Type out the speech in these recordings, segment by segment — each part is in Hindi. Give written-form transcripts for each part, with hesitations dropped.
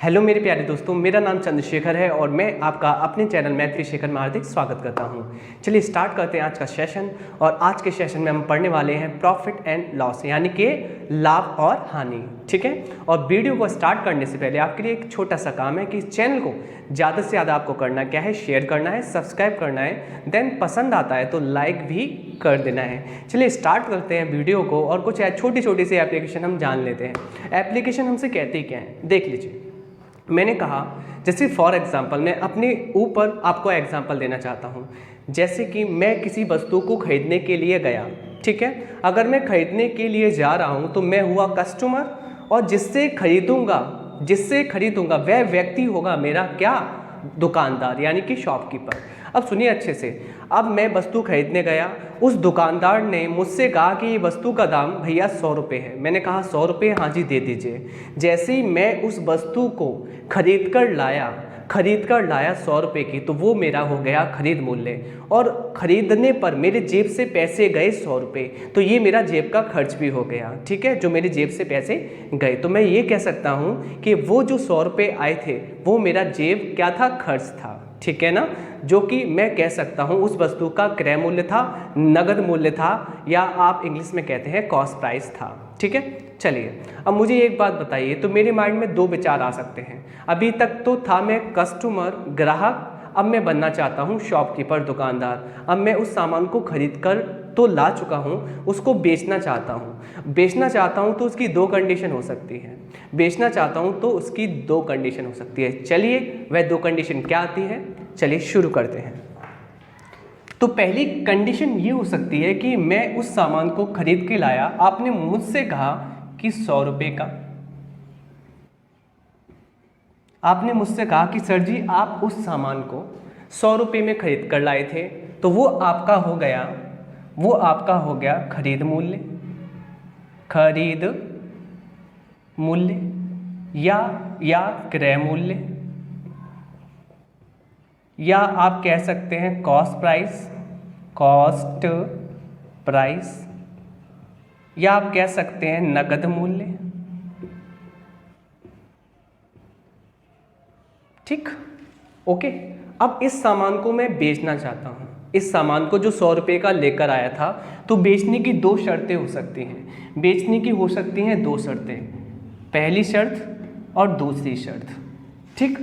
हेलो मेरे प्यारे दोस्तों, मेरा नाम चंद्रशेखर है और मैं आपका अपने चैनल मैथ विद शेखर में हार्दिक स्वागत करता हूं। चलिए स्टार्ट करते हैं आज का सेशन। और आज के सेशन में हम पढ़ने वाले हैं प्रॉफिट एंड लॉस, यानी कि लाभ और हानि। ठीक है। और वीडियो को स्टार्ट करने से पहले आपके लिए एक छोटा सा काम है कि इस चैनल को ज़्यादा से ज़्यादा आपको करना क्या है, शेयर करना है, सब्सक्राइब करना है, देन पसंद आता है तो लाइक भी कर देना है। चलिए स्टार्ट करते हैं वीडियो को और कुछ छोटी छोटी सी एप्लीकेशन हम जान लेते हैं। एप्लीकेशन हमसे कहती क्या है, देख लीजिए। मैंने कहा जैसे फॉर एग्जांपल मैं अपने ऊपर आपको एग्जांपल देना चाहता हूँ। जैसे कि मैं किसी वस्तु को खरीदने के लिए गया, ठीक है। अगर मैं खरीदने के लिए जा रहा हूँ तो मैं हुआ कस्टमर, और जिससे खरीदूंगा वह व्यक्ति होगा मेरा क्या, दुकानदार, यानी कि शॉपकीपर। अब सुनिए अच्छे से। अब मैं वस्तु खरीदने गया, उस दुकानदार ने मुझसे कहा कि ये वस्तु का दाम भैया 100 रुपये है। मैंने कहा 100 रुपये, हाँ जी दे दीजिए। जैसे ही मैं उस वस्तु को खरीद कर लाया 100 रुपये की, तो वो मेरा हो गया खरीद मूल्य। और खरीदने पर मेरे जेब से पैसे गए 100 रुपये, तो ये मेरा जेब का खर्च भी हो गया। ठीक है, जो मेरी जेब से पैसे गए, तो मैं ये कह सकता हूँ कि वो जो 100 रुपये आए थे वो मेरा जेब क्या था, खर्च था। ठीक है ना, जो कि मैं कह सकता हूँ उस वस्तु का क्रय मूल्य था, नगद मूल्य था, या आप इंग्लिश में कहते हैं कॉस्ट प्राइस था। ठीक है। चलिए अब मुझे एक बात बताइए, तो मेरे माइंड में दो विचार आ सकते हैं। अभी तक तो था मैं कस्टमर, ग्राहक, अब मैं बनना चाहता हूँ शॉपकीपर, दुकानदार। अब मैं उस सामान को खरीद कर तो ला चुका हूँ, उसको बेचना चाहता हूँ तो उसकी दो कंडीशन हो सकती है। चलिए वह दो कंडीशन क्या आती है, चलिए शुरू करते हैं। तो पहली कंडीशन ये हो सकती है कि मैं उस सामान को खरीद के लाया, आपने मुझसे कहा कि 100 रुपये का, आपने मुझसे कहा कि सर जी आप उस सामान को 100 रुपये में खरीद कर लाए थे, तो वो आपका हो गया खरीद मूल्य या क्रय मूल्य, या आप कह सकते हैं कॉस्ट प्राइस, या आप कह सकते हैं नगद मूल्य। ठीक, ओके। अब इस सामान को मैं बेचना चाहता हूँ, इस सामान को जो 100 रुपये का लेकर आया था, तो बेचने की दो शर्तें हो सकती हैं, दो शर्तें, पहली शर्त और दूसरी शर्त। ठीक,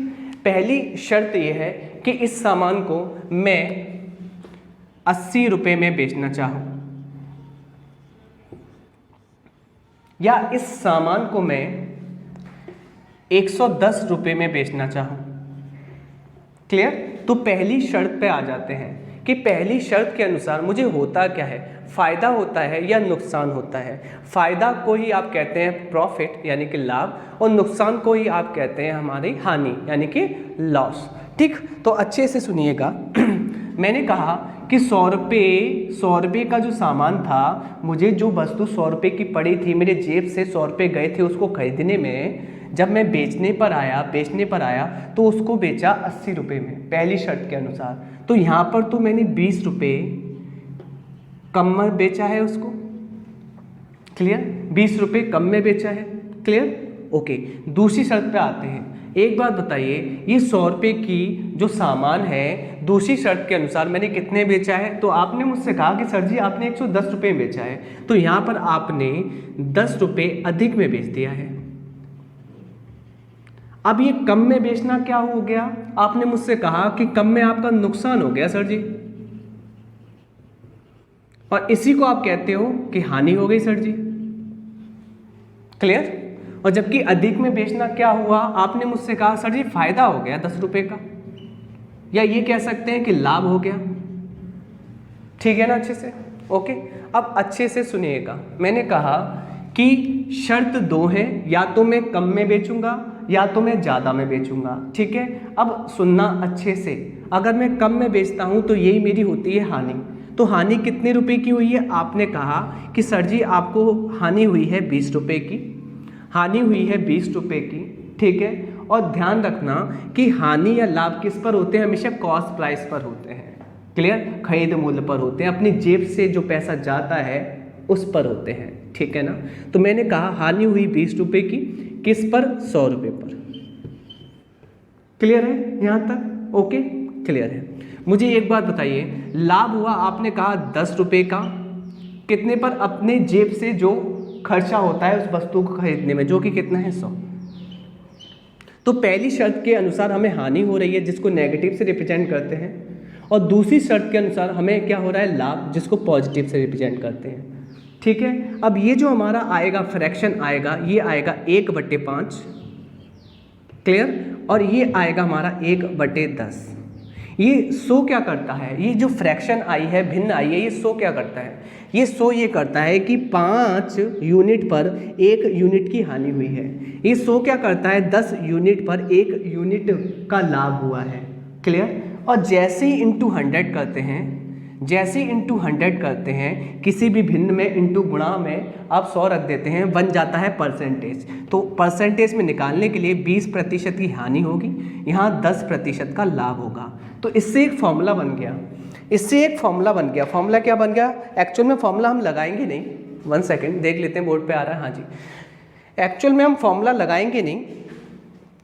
पहली शर्त यह है कि इस सामान को मैं 80 रुपये में बेचना चाहूँ, या इस सामान को मैं 110 रुपये में बेचना चाहूँ। क्लियर। तो पहली शर्त पे आ जाते हैं कि पहली शर्त के अनुसार मुझे होता क्या है, फ़ायदा होता है या नुकसान होता है। फ़ायदा को ही आप कहते हैं प्रॉफिट यानी कि लाभ, और नुकसान को ही आप कहते हैं हमारी हानि यानी कि लॉस। ठीक, तो अच्छे से सुनिएगा। मैंने कहा कि 100 रुपये का जो सामान था, मुझे जो वस्तु 100 रुपये की पड़ी थी, मेरे जेब से 100 रुपये गए थे उसको खरीदने में, जब मैं बेचने पर आया तो उसको बेचा 80 रुपये में, पहली शर्त के अनुसार। तो यहाँ पर तो मैंने 20 रुपये कम में बेचा है उसको। क्लियर, 20 रुपये कम में बेचा है। Clear, okay. दूसरी शर्त पे आते हैं। एक बात बताइए, ये 100 रुपये की जो सामान है, दूसरी शर्त के अनुसार मैंने कितने बेचा है, तो आपने मुझसे कहा कि सर जी आपने 110 रुपये में बेचा है, तो यहाँ पर आपने 10 रुपये अधिक में बेच दिया है। अब ये कम में बेचना क्या हो गया, आपने मुझसे कहा कि कम में आपका नुकसान हो गया सर जी, और इसी को आप कहते हो कि हानि हो गई सर जी। क्लियर। और जबकि अधिक में बेचना क्या हुआ, आपने मुझसे कहा सर जी फायदा हो गया 10 रुपये का, या ये कह सकते हैं कि लाभ हो गया। ठीक है ना, अच्छे से, ओके। अब अच्छे से सुनिएगा। मैंने कहा कि शर्त दो है, या तो मैं कम में बेचूंगा या तो मैं ज़्यादा में बेचूंगा। ठीक है, अब सुनना अच्छे से। अगर मैं कम में बेचता हूँ तो यही मेरी होती है हानि। तो हानि कितने रुपए की हुई है, आपने कहा कि सर जी आपको हानि हुई है 20 रुपये की, ठीक है। और ध्यान रखना कि हानि या लाभ किस पर होते हैं, हमेशा कॉस्ट प्राइस पर होते हैं। क्लियर, खरीद मूल्य पर होते हैं, अपनी जेब से जो पैसा जाता है उस पर होते हैं। ठीक है ना। तो मैंने कहा हानि हुई 20 रुपये की, किस पर, 100 रुपये पर। क्लियर है यहाँ तक? ओके, क्लियर है। मुझे एक बात बताइए, लाभ हुआ आपने कहा 10 रुपये का, कितने पर? अपने जेब से जो खर्चा होता है उस वस्तु को खरीदने में, जो कि कितना है 100। तो पहली शर्त के अनुसार हमें हानि हो रही है जिसको नेगेटिव से रिप्रेजेंट करते हैं, और दूसरी शर्त के अनुसार हमें क्या हो रहा है, लाभ, जिसको पॉजिटिव से रिप्रेजेंट करते हैं। ठीक है, अब ये जो हमारा आएगा फ्रैक्शन आएगा, ये आएगा 1/5, क्लियर, और ये आएगा हमारा 1/10। ये 100 क्या करता है, ये जो फ्रैक्शन आई है, भिन्न आई है, ये 100 क्या करता है, ये 100 ये करता है कि 5 यूनिट पर 1 यूनिट की हानि हुई है। ये 100 क्या करता है, 10 यूनिट पर 1 यूनिट का लाभ हुआ है। क्लियर? और जैसे ही इंटू 100 करते हैं, जैसे ही इंटू 100 करते हैं, किसी भी भिन्न में इंटू गुणा में आप 100 रख देते हैं, बन जाता है परसेंटेज। तो परसेंटेज में निकालने के लिए 20% की हानि होगी, यहाँ 10% का लाभ होगा। तो इससे एक फॉर्मूला बन गया, इससे एक फॉर्मूला बन गया। फॉर्मूला क्या बन गया? एक्चुअल में फॉर्मूला हम लगाएंगे नहीं, 1 सेकेंड देख लेते हैं, बोर्ड पे आ रहा है, हाँ जी। एक्चुअल में हम फॉर्मूला लगाएंगे नहीं,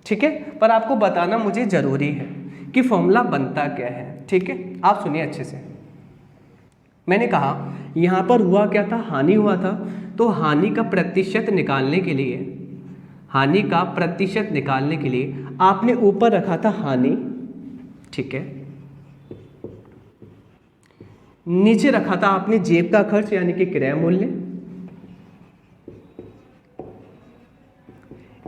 ठीक है, पर आपको बताना मुझे ज़रूरी है कि फॉर्मूला बनता क्या है। ठीक है, आप सुनिए अच्छे से। मैंने कहा यहाँ पर हुआ क्या था, हानि हुआ था, तो हानि का प्रतिशत निकालने के लिए, हानि का प्रतिशत निकालने के लिए आपने ऊपर रखा था हानि, ठीक है, नीचे रखा था आपने जेब का खर्च यानी कि क्रय मूल्य,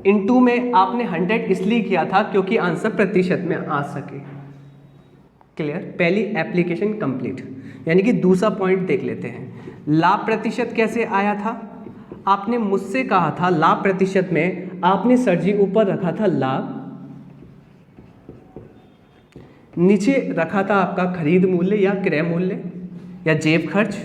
इनटू में आपने 100 इसलिए किया था क्योंकि आंसर प्रतिशत में आ सके। क्लियर? पहली एप्लीकेशन कंप्लीट। यानी कि दूसरा पॉइंट देख लेते हैं, लाभ प्रतिशत कैसे आया था। आपने मुझसे कहा था लाभ प्रतिशत में आपने सर जी ऊपर रखा था लाभ, नीचे रखा था आपका खरीद मूल्य या क्रय मूल्य या जेब खर्च,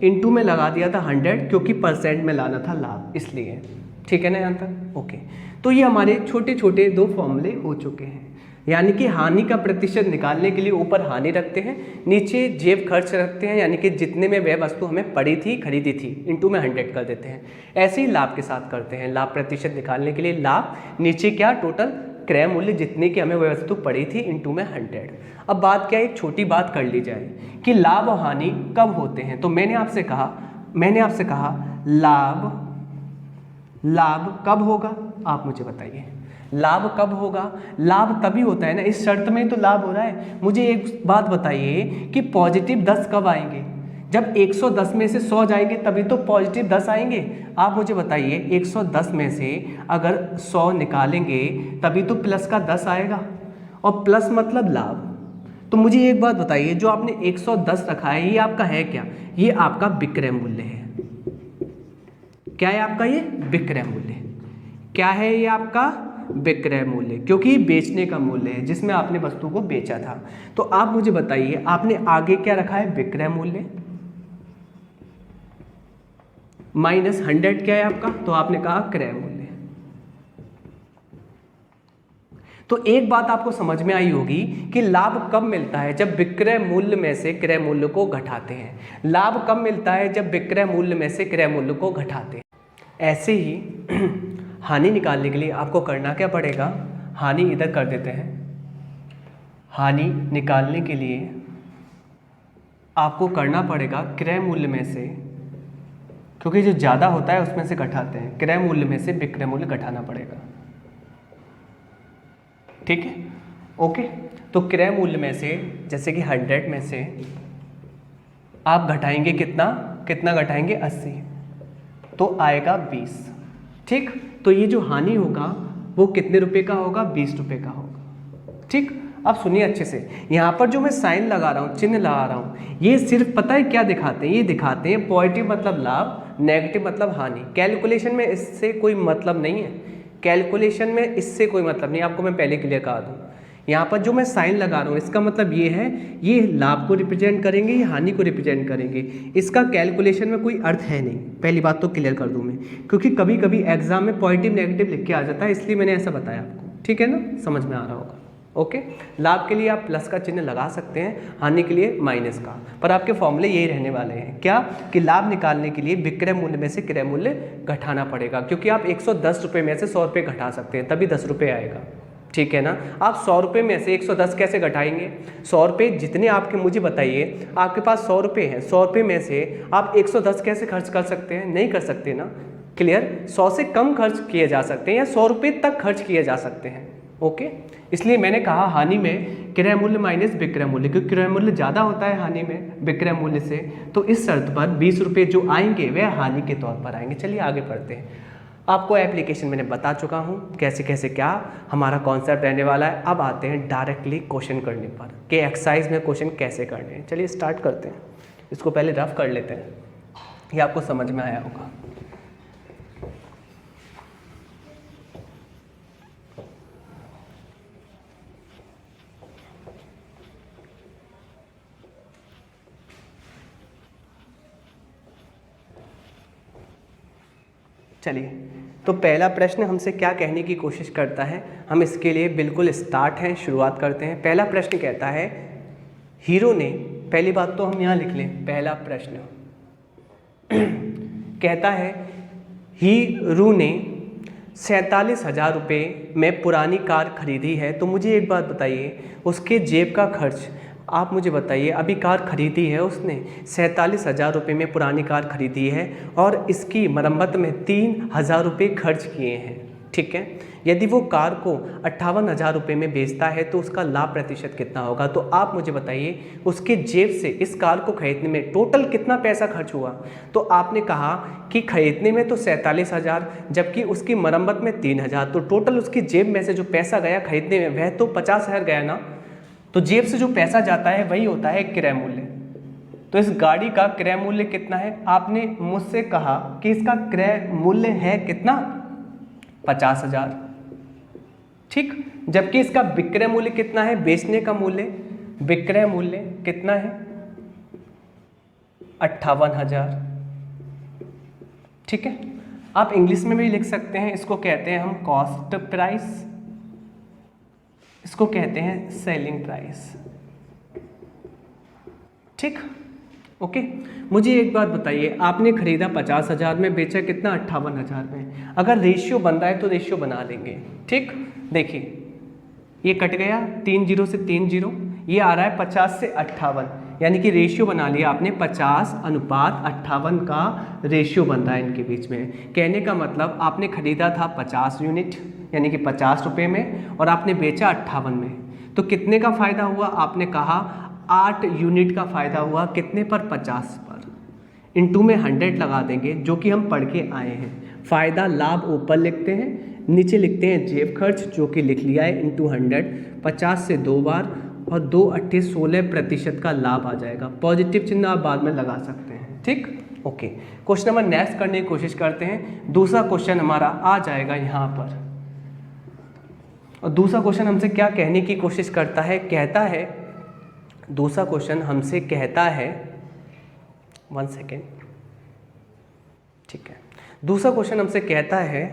इनटू में लगा दिया था 100 क्योंकि परसेंट में लाना था लाभ, इसलिए। ठीक है ना यहाँ तक? ओके। तो ये हमारे छोटे छोटे 2 फॉर्मूले हो चुके हैं। यानी कि हानि का प्रतिशत निकालने के लिए ऊपर हानि रखते हैं, नीचे जेब खर्च रखते हैं, यानी कि जितने में वह वस्तु हमें पड़ी थी, खरीदी थी, इनटू में 100 कर देते हैं। ऐसे ही लाभ के साथ करते हैं, लाभ प्रतिशत निकालने के लिए लाभ, नीचे क्या, टोटल क्रय मूल्य जितने की हमें वह वस्तु पड़ी थी, इनटू में 100। अब बात क्या है, एक छोटी बात कर ली जाए कि लाभ और हानि कब होते हैं। तो मैंने आपसे कहा लाभ कब होगा, आप मुझे बताइए लाभ कब होगा। लाभ तभी होता है ना, इस शर्त में तो लाभ हो रहा है। मुझे एक बात बताइए कि पॉजिटिव 10 कब आएंगे, जब 110 में से 100 जाएंगे तभी तो पॉजिटिव 10 आएंगे। आप मुझे बताइए 110 में से अगर 100 निकालेंगे तभी तो प्लस का 10 आएगा, और प्लस मतलब लाभ। तो मुझे एक बात बताइए, जो आपने 110 रखा है ये आपका है क्या, ये आपका विक्रय मूल्य है। क्या है आपका ये विक्रय मूल्य, क्या है ये आपका विक्रय मूल्य, क्योंकि बेचने का मूल्य है जिसमें आपने वस्तु को बेचा था। तो आप मुझे बताइए आपने आगे क्या रखा है, विक्रय मूल्य माइनस 100 क्या है आपका, तो आपने कहा क्रय मूल्य। तो एक बात आपको समझ में आई होगी कि लाभ कब मिलता है, जब विक्रय मूल्य में से क्रय मूल्य को घटाते हैं। लाभ कब मिलता है, जब विक्रय मूल्य में से क्रय मूल्य को घटाते हैं। ऐसे ही हानि निकालने के लिए आपको करना क्या पड़ेगा, हानि इधर कर देते हैं। हानि निकालने के लिए आपको करना पड़ेगा क्रय मूल्य में से, क्योंकि जो ज़्यादा होता है उसमें से घटाते हैं, क्रय मूल्य में से विक्रय मूल्य घटाना पड़ेगा। ठीक है, ओके। तो क्रय मूल्य में से, जैसे कि 100 में से आप घटाएंगे कितना घटाएंगे, 80, तो आएगा 20। ठीक, तो ये जो हानि होगा वो कितने रुपए का होगा, 20 रुपये का होगा। ठीक, अब सुनिए अच्छे से, यहाँ पर जो मैं साइन लगा रहा हूँ, चिन्ह लगा रहा हूँ, ये सिर्फ पता है क्या दिखाते हैं, ये दिखाते हैं पॉजिटिव मतलब लाभ, नेगेटिव मतलब हानि। कैलकुलेशन में इससे कोई मतलब नहीं है, कैलकुलेशन में इससे कोई मतलब नहीं, आपको मैं पहले क्लियर करा दूँ। यहाँ पर जो मैं साइन लगा रहा हूँ इसका मतलब ये है, ये लाभ को रिप्रेजेंट करेंगे, ये हानि को रिप्रेजेंट करेंगे। इसका कैलकुलेशन में कोई अर्थ है नहीं, पहली बात तो क्लियर कर दूँ मैं, क्योंकि कभी कभी एग्जाम में पॉजिटिव नेगेटिव लिख के आ जाता है, इसलिए मैंने ऐसा बताया आपको। ठीक है ना, समझ में आ रहा होगा। ओके, लाभ के लिए आप प्लस का चिन्ह लगा सकते हैं, हानि के लिए माइनस का, पर आपके फॉर्मूले यही रहने वाले हैं। क्या कि लाभ निकालने के लिए विक्रय मूल्य में से क्रय मूल्य घटाना पड़ेगा, क्योंकि आप 110 रुपये में से 100 रुपये घटा सकते हैं, तभी 10 रुपये आएगा। ठीक है ना। आप 100 रुपये में से 110 कैसे घटाएंगे? 100 रुपये जितने आपके, मुझे बताइए, आपके पास 100 रुपये हैं, 100 रुपये में से आप 110 कैसे खर्च कर सकते हैं? नहीं कर सकते ना। क्लियर? 100 से कम खर्च किए जा सकते हैं या 100 रुपये तक खर्च किए जा सकते हैं। ओके, इसलिए मैंने कहा हानि में क्रय मूल्य माइनस विक्रय मूल्य, क्योंकि क्रय मूल्य ज़्यादा होता है हानि में विक्रय मूल्य से, तो इस शर्त पर 20 रुपये जो आएंगे वह हानि के तौर पर आएंगे। चलिए आगे बढ़ते हैं। आपको एप्लीकेशन मैंने बता चुका हूँ कैसे कैसे क्या हमारा कॉन्सेप्ट रहने वाला है। अब आते हैं डायरेक्टली क्वेश्चन करने पर कि एक्सरसाइज में क्वेश्चन कैसे करने हैं। चलिए स्टार्ट करते हैं। इसको पहले रफ कर लेते हैं, ये आपको समझ में आया होगा। चलिए, तो पहला प्रश्न हमसे क्या कहने की कोशिश करता है, हम इसके लिए बिल्कुल स्टार्ट हैं, शुरुआत करते हैं। पहला प्रश्न कहता है हीरो ने, पहली बात तो हम यहाँ लिख लें, पहला प्रश्न कहता है हीरो ने 47,000 रुपये में पुरानी कार खरीदी है। तो मुझे एक बात बताइए, उसके जेब का खर्च आप मुझे बताइए। अभी कार खरीदी है उसने, 47,000 रुपये में पुरानी कार खरीदी है और इसकी मरम्मत में 3,000 रुपये खर्च किए हैं। ठीक है, यदि वो कार को 58,000 रुपये में बेचता है तो उसका लाभ प्रतिशत कितना होगा? तो आप मुझे बताइए उसके जेब से इस कार को खरीदने में टोटल कितना पैसा खर्च हुआ? तो आपने कहा कि खरीदने में तो 47,000, जबकि उसकी मरम्मत में 3,000, तो टोटल उसकी जेब में से जो पैसा गया खरीदने में वह तो 50,000 गया ना। तो जेब से जो पैसा जाता है वही होता है क्रय मूल्य। तो इस गाड़ी का क्रय मूल्य कितना है? आपने मुझसे कहा कि इसका क्रय मूल्य है कितना? 50,000। ठीक, जबकि इसका विक्रय मूल्य कितना है? बेचने का मूल्य, विक्रय मूल्य कितना है? 58,000। ठीक है, आप इंग्लिश में भी लिख सकते हैं, इसको कहते हैं हम कॉस्ट प्राइस, इसको कहते हैं सेलिंग प्राइस। ठीक, ओके। मुझे एक बात बताइए, आपने खरीदा 50,000 में, बेचा कितना? 58,000 में। अगर रेशियो बन रहा है तो रेशियो बना लेंगे। ठीक, देखिए ये कट गया, 3 0 से 3 0, ये आ रहा है 50 से 58, यानी कि रेशियो बना लिया आपने, 50:58 का रेशियो बन रहा है इनके बीच में। कहने का मतलब आपने खरीदा था 50 यूनिट यानी कि 50 रुपये में, और आपने बेचा 58 में, तो कितने का फ़ायदा हुआ? आपने कहा 8 यूनिट का फ़ायदा हुआ। कितने पर? 50 पर। इनटू में 100 लगा देंगे, जो कि हम पढ़ के आए हैं। फ़ायदा लाभ ऊपर लिखते हैं, नीचे लिखते हैं जेब खर्च, जो कि लिख लिया है, इनटू 100। 50 से 2 बार और 2 8 16% का लाभ आ जाएगा। पॉजिटिव चिन्ह आप बाद में लगा सकते हैं। ठीक, ओके। क्वेश्चन नंबर नेक्स्ट करने की कोशिश करते हैं। दूसरा क्वेश्चन हमारा आ जाएगा यहाँ पर, और दूसरा क्वेश्चन हमसे क्या कहने की कोशिश करता है? कहता है, दूसरा क्वेश्चन हमसे कहता है, 1 सेकेंड, ठीक है। दूसरा क्वेश्चन हमसे कहता है,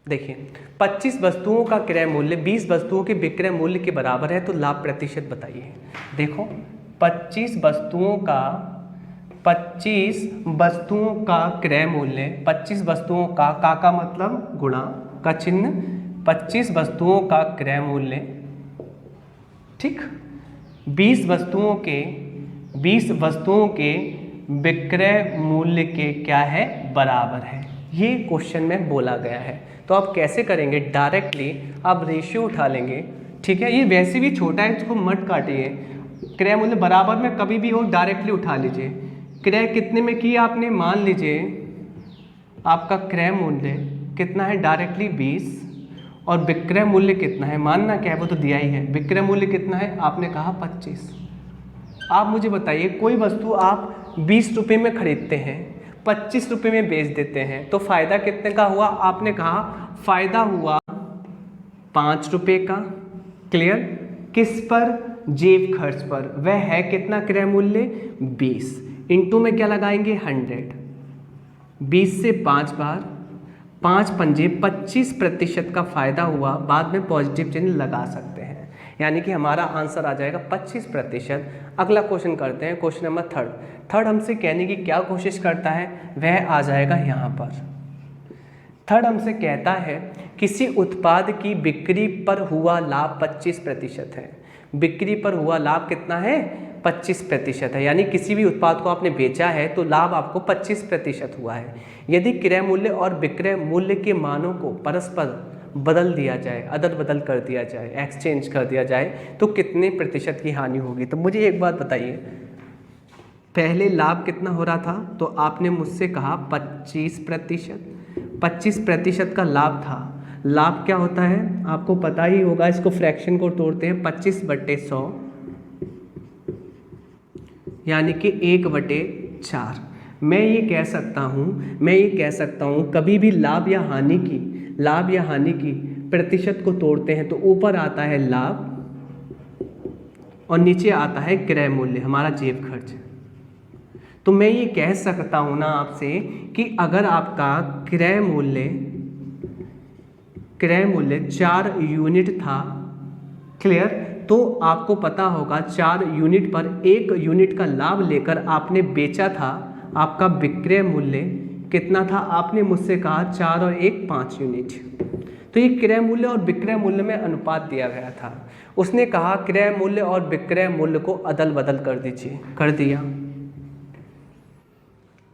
देखिए 25 वस्तुओं का क्रय मूल्य 20 वस्तुओं के विक्रय मूल्य के बराबर है, तो लाभ प्रतिशत बताइए। देखो 25 वस्तुओं का क्रय मूल्य, 25 वस्तुओं का मतलब गुणा का चिन्ह, 25 वस्तुओं का क्रय मूल्य, ठीक, 20 वस्तुओं के विक्रय मूल्य के क्या है? बराबर है। ये क्वेश्चन में बोला गया है। तो आप कैसे करेंगे? डायरेक्टली आप रेशियो उठा लेंगे। ठीक है, ये वैसे भी छोटा है, इसको मत काटिए। क्रय मूल्य बराबर में कभी भी हो डायरेक्टली उठा लीजिए। क्रय कितने में किया आपने? मान लीजिए आपका क्रय मूल्य कितना है? डायरेक्टली 20, और विक्रय मूल्य कितना है? मानना क्या है, वो तो दिया ही है। विक्रय मूल्य कितना है? आपने कहा 25। आप मुझे बताइए, कोई वस्तु आप 20 रुपये में खरीदते हैं, 25 रुपये में बेच देते हैं, तो फ़ायदा कितने का हुआ? आपने कहा फ़ायदा हुआ 5 रुपये का। क्लियर? किस पर? जेब खर्च पर। वह है कितना क्रय मूल्य? 20। इंटू में क्या लगाएंगे? 100। 20 से 5 बार, 5 पंजे 25% का फ़ायदा हुआ। बाद में पॉजिटिव चिन्ह लगा सकते हैं, यानी कि हमारा आंसर आ जाएगा 25%। अगला क्वेश्चन करते हैं, क्वेश्चन नंबर थर्ड हमसे कहने की क्या कोशिश करता है? वह आ जाएगा यहाँ पर। थर्ड हमसे कहता है किसी उत्पाद की बिक्री पर हुआ लाभ 25% है। बिक्री पर हुआ लाभ कितना है? 25% है। यानी किसी भी उत्पाद को आपने बेचा है तो लाभ आपको 25% हुआ है। यदि क्रय मूल्य और विक्रय मूल्य के मानों को परस्पर बदल दिया जाए, अदल बदल कर दिया जाए, एक्सचेंज कर दिया जाए तो कितने प्रतिशत की हानि होगी? तो मुझे एक बात बताइए, पहले लाभ कितना हो रहा था? तो आपने मुझसे कहा 25%। 25% का लाभ था। लाभ क्या होता है आपको पता ही होगा, इसको फ्रैक्शन को तोड़ते हैं 25/100 यानी कि 1/4। मैं ये कह सकता हूँ कभी भी लाभ या हानि की प्रतिशत को तोड़ते हैं तो ऊपर आता है लाभ और नीचे आता है क्रय मूल्य, हमारा जेब खर्च। तो मैं ये कह सकता हूँ ना आपसे कि अगर आपका क्रय मूल्य 4 यूनिट था, क्लियर, तो आपको पता होगा 4 यूनिट पर 1 यूनिट का लाभ लेकर आपने बेचा था। आपका विक्रय मूल्य कितना था? आपने मुझसे कहा 4 और 1 5 यूनिट। तो ये क्रय मूल्य और विक्रय मूल्य में अनुपात दिया गया था। उसने कहा क्रय मूल्य और विक्रय मूल्य को अदल बदल कर दीजिए, कर दिया।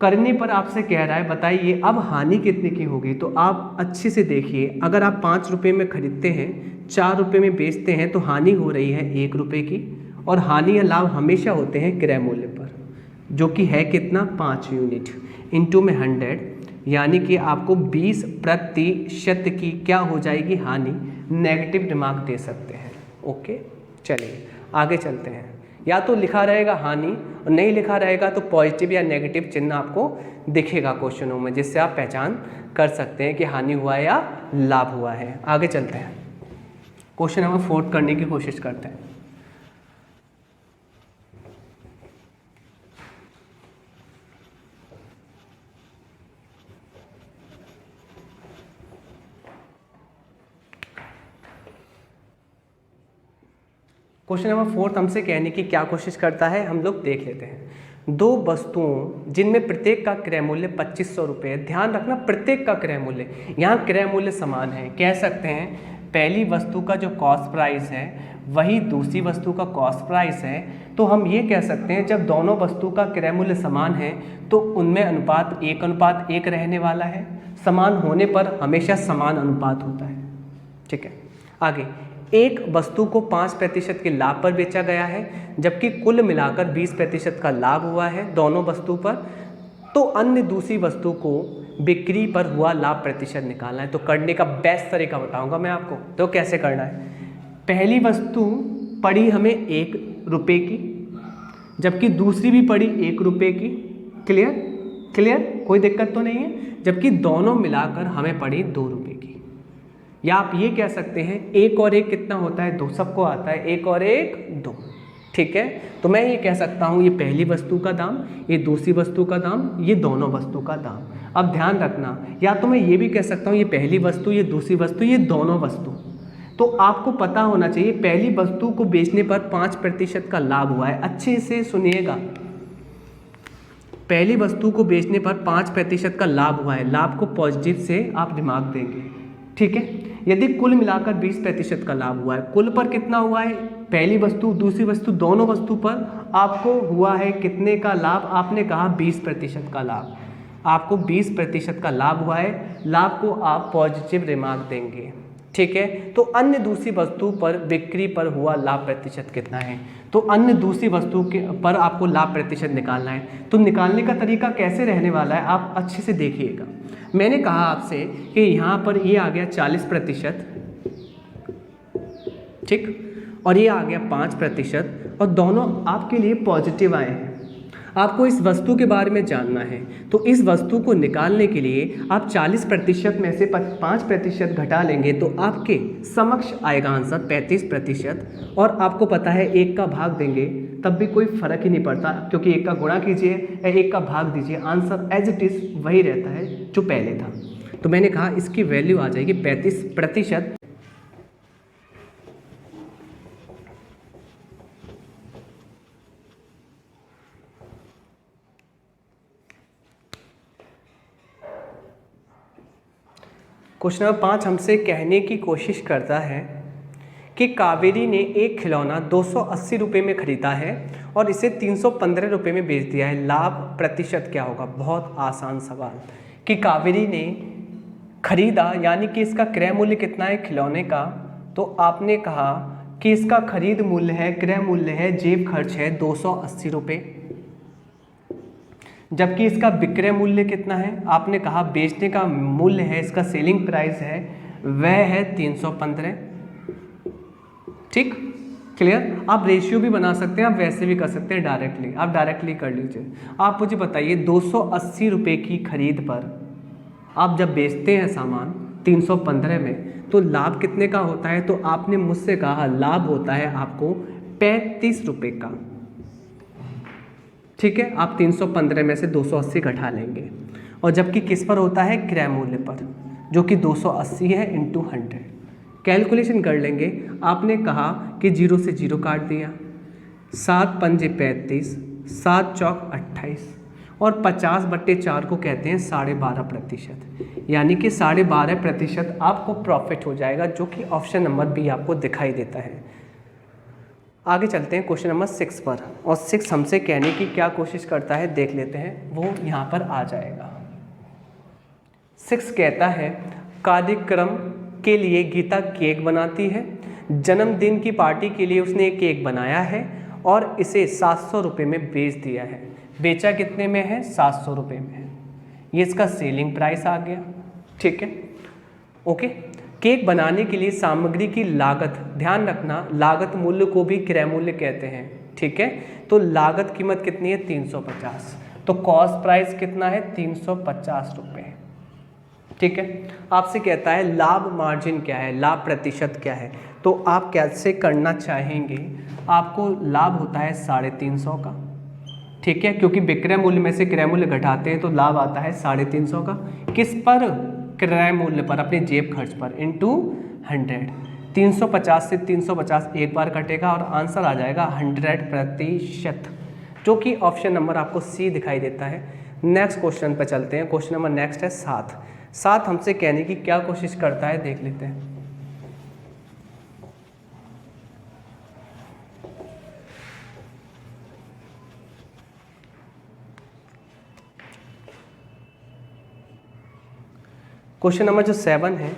करने पर आपसे कह रहा है बताइए अब हानि कितने की होगी? तो आप अच्छे से देखिए, अगर आप 5 रुपये में खरीदते हैं, 4 रुपये में बेचते हैं तो हानि हो रही है 1 रुपये की, और हानि या लाभ हमेशा होते हैं क्रय मूल्य पर, जो कि है कितना? 5 यूनिट इंटू में 100, यानी कि आपको 20% की क्या हो जाएगी? हानि। नेगेटिव दिमाग दे सकते हैं। ओके, चलिए आगे चलते हैं। या तो लिखा रहेगा हानि और नहीं लिखा रहेगा तो पॉजिटिव या नेगेटिव चिन्ह आपको दिखेगा क्वेश्चनों में, जिससे आप पहचान कर सकते हैं कि हानि हुआ है या लाभ हुआ है। आगे चलते हैं, क्वेश्चन नंबर 4 करने की कोशिश करते हैं। क्वेश्चन नंबर 4 हमसे कहने की क्या कोशिश करता है, हम लोग देख लेते हैं। 2 वस्तुओं जिनमें प्रत्येक का क्रय मूल्य 2500 रुपये है। ध्यान रखना प्रत्येक का क्रय मूल्य, यहाँ क्रय मूल्य समान है। कह सकते हैं पहली वस्तु का जो कॉस्ट प्राइस है वही दूसरी वस्तु का कॉस्ट प्राइस है। तो हम ये कह सकते हैं जब दोनों वस्तु का क्रय मूल्य समान है तो उनमें अनुपात 1:1 रहने वाला है। समान होने पर हमेशा समान अनुपात होता है। ठीक है, आगे एक वस्तु को 5% के लाभ पर बेचा गया है, जबकि कुल मिलाकर 20% का लाभ हुआ है दोनों वस्तु पर। तो अन्य दूसरी वस्तु को बिक्री पर हुआ लाभ प्रतिशत निकालना है। तो करने का बेस्ट तरीका बताऊंगा मैं आपको। तो कैसे करना है, पहली वस्तु पड़ी हमें 1 रुपये की, जबकि दूसरी भी पड़ी 1 रुपये की। क्लियर, कोई दिक्कत तो नहीं है। जबकि दोनों मिलाकर हमें पड़ी 2 रुपये की। या आप ये कह सकते हैं 1 और 1 कितना होता है? 2, सबको आता है 1 और 1 2। ठीक है, तो मैं ये कह सकता हूँ ये पहली वस्तु का दाम, ये दूसरी वस्तु का दाम, ये दोनों वस्तु का दाम। अब ध्यान रखना, या तो मैं ये भी कह सकता हूँ ये पहली वस्तु, ये दूसरी वस्तु, ये दोनों वस्तु। तो आपको पता होना चाहिए पहली वस्तु को बेचने पर 5% का लाभ हुआ है। अच्छे से सुनिएगा, पहली वस्तु को बेचने पर 5% का लाभ हुआ है। लाभ को पॉजिटिव से आप दिमाग देंगे। ठीक है, यदि कुल मिलाकर 20% का लाभ हुआ है, कुल पर कितना हुआ है? पहली वस्तु दूसरी वस्तु दोनों वस्तु पर आपको हुआ है कितने का लाभ? आपने कहा 20% का लाभ। आपको 20% का लाभ हुआ है। लाभ को आप पॉजिटिव रिमार्क देंगे। ठीक है, तो अन्य दूसरी वस्तु पर बिक्री पर हुआ लाभ प्रतिशत कितना है? तो अन्य दूसरी वस्तु के पर आपको लाभ प्रतिशत निकालना है। तो निकालने का तरीका कैसे रहने वाला है आप अच्छे से देखिएगा। मैंने कहा आपसे कि यहाँ पर ये आ गया 40%, ठीक, और ये आ गया 5%, और दोनों आपके लिए पॉजिटिव आए हैं। आपको इस वस्तु के बारे में जानना है, तो इस वस्तु को निकालने के लिए आप 40% में से 5% घटा लेंगे तो आपके समक्ष आएगा आंसर 35%। और आपको पता है 1 का भाग देंगे तब भी कोई फर्क ही नहीं पड़ता, क्योंकि 1 का गुणा कीजिए या 1 का भाग दीजिए, आंसर एज इट इज़ वही रहता है जो पहले था। तो मैंने कहा इसकी वैल्यू आ जाएगी 35%। क्वेश्चन नंबर 5 हमसे कहने की कोशिश करता है कि कावेरी ने एक खिलौना 280 रुपये में खरीदा है और इसे 315 रुपये में बेच दिया है, लाभ प्रतिशत क्या होगा। बहुत आसान सवाल कि कावेरी ने खरीदा यानी कि इसका क्रय मूल्य कितना है खिलौने का, तो आपने कहा कि इसका खरीद मूल्य है, क्रय मूल्य है, जेब खर्च है 280 रुपये, जबकि इसका विक्रय मूल्य कितना है, आपने कहा बेचने का मूल्य है, इसका सेलिंग प्राइस है वह है 315। ठीक, क्लियर। आप रेशियो भी बना सकते हैं, आप वैसे भी कर सकते हैं डायरेक्टली, आप डायरेक्टली कर लीजिए। आप मुझे बताइए 280 रुपये की खरीद पर आप जब बेचते हैं सामान 315 में तो लाभ कितने का होता है, तो आपने मुझसे कहा लाभ होता है आपको 35 रुपये का। ठीक है, आप 315 में से 280 घटा लेंगे, और जबकि किस पर होता है क्रय मूल्य पर, जो कि 280 है इंटू 100। कैलकुलेशन कर लेंगे। आपने कहा कि 0 से 0 काट दिया, 7 पंजे 35, 7 चौक 28, और 50/4 को कहते हैं 12.5%, यानी कि 12.5% आपको प्रॉफिट हो जाएगा, जो कि ऑप्शन नंबर बी आपको दिखाई देता है। आगे चलते हैं क्वेश्चन नंबर 6 पर, और 6 हमसे कहने की क्या कोशिश करता है देख लेते हैं, वो यहाँ पर आ जाएगा। 6 कहता है कार्यक्रम के लिए गीता केक बनाती है, जन्मदिन की पार्टी के लिए उसने एक केक बनाया है और इसे 700 रुपये में बेच दिया है। बेचा कितने में है, 700 रुपये में है, ये इसका सेलिंग प्राइस आ गया। ठीक है, ओके। केक बनाने के लिए सामग्री की लागत, ध्यान रखना लागत मूल्य को भी क्रय मूल्य कहते हैं। ठीक है, तो लागत कीमत कितनी है 350, तो कॉस्ट प्राइस कितना है 350 रुपये। ठीक है, आपसे कहता है लाभ मार्जिन क्या है, लाभ प्रतिशत क्या है, तो आप कैसे करना चाहेंगे। आपको लाभ होता है 350 का, ठीक है, क्योंकि विक्रय मूल्य में से क्रय मूल्य घटाते हैं तो लाभ आता है 350 का। किस पर, क्रय मूल्य पर, अपने जेब खर्च पर, इंटू 100। 350 से 350 एक बार कटेगा और आंसर आ जाएगा 100%, जो कि ऑप्शन नंबर आपको सी दिखाई देता है। नेक्स्ट क्वेश्चन पर चलते हैं। क्वेश्चन नंबर नेक्स्ट है 7 हमसे कहने की क्या कोशिश करता है देख लेते हैं। क्वेश्चन नंबर जो 7 है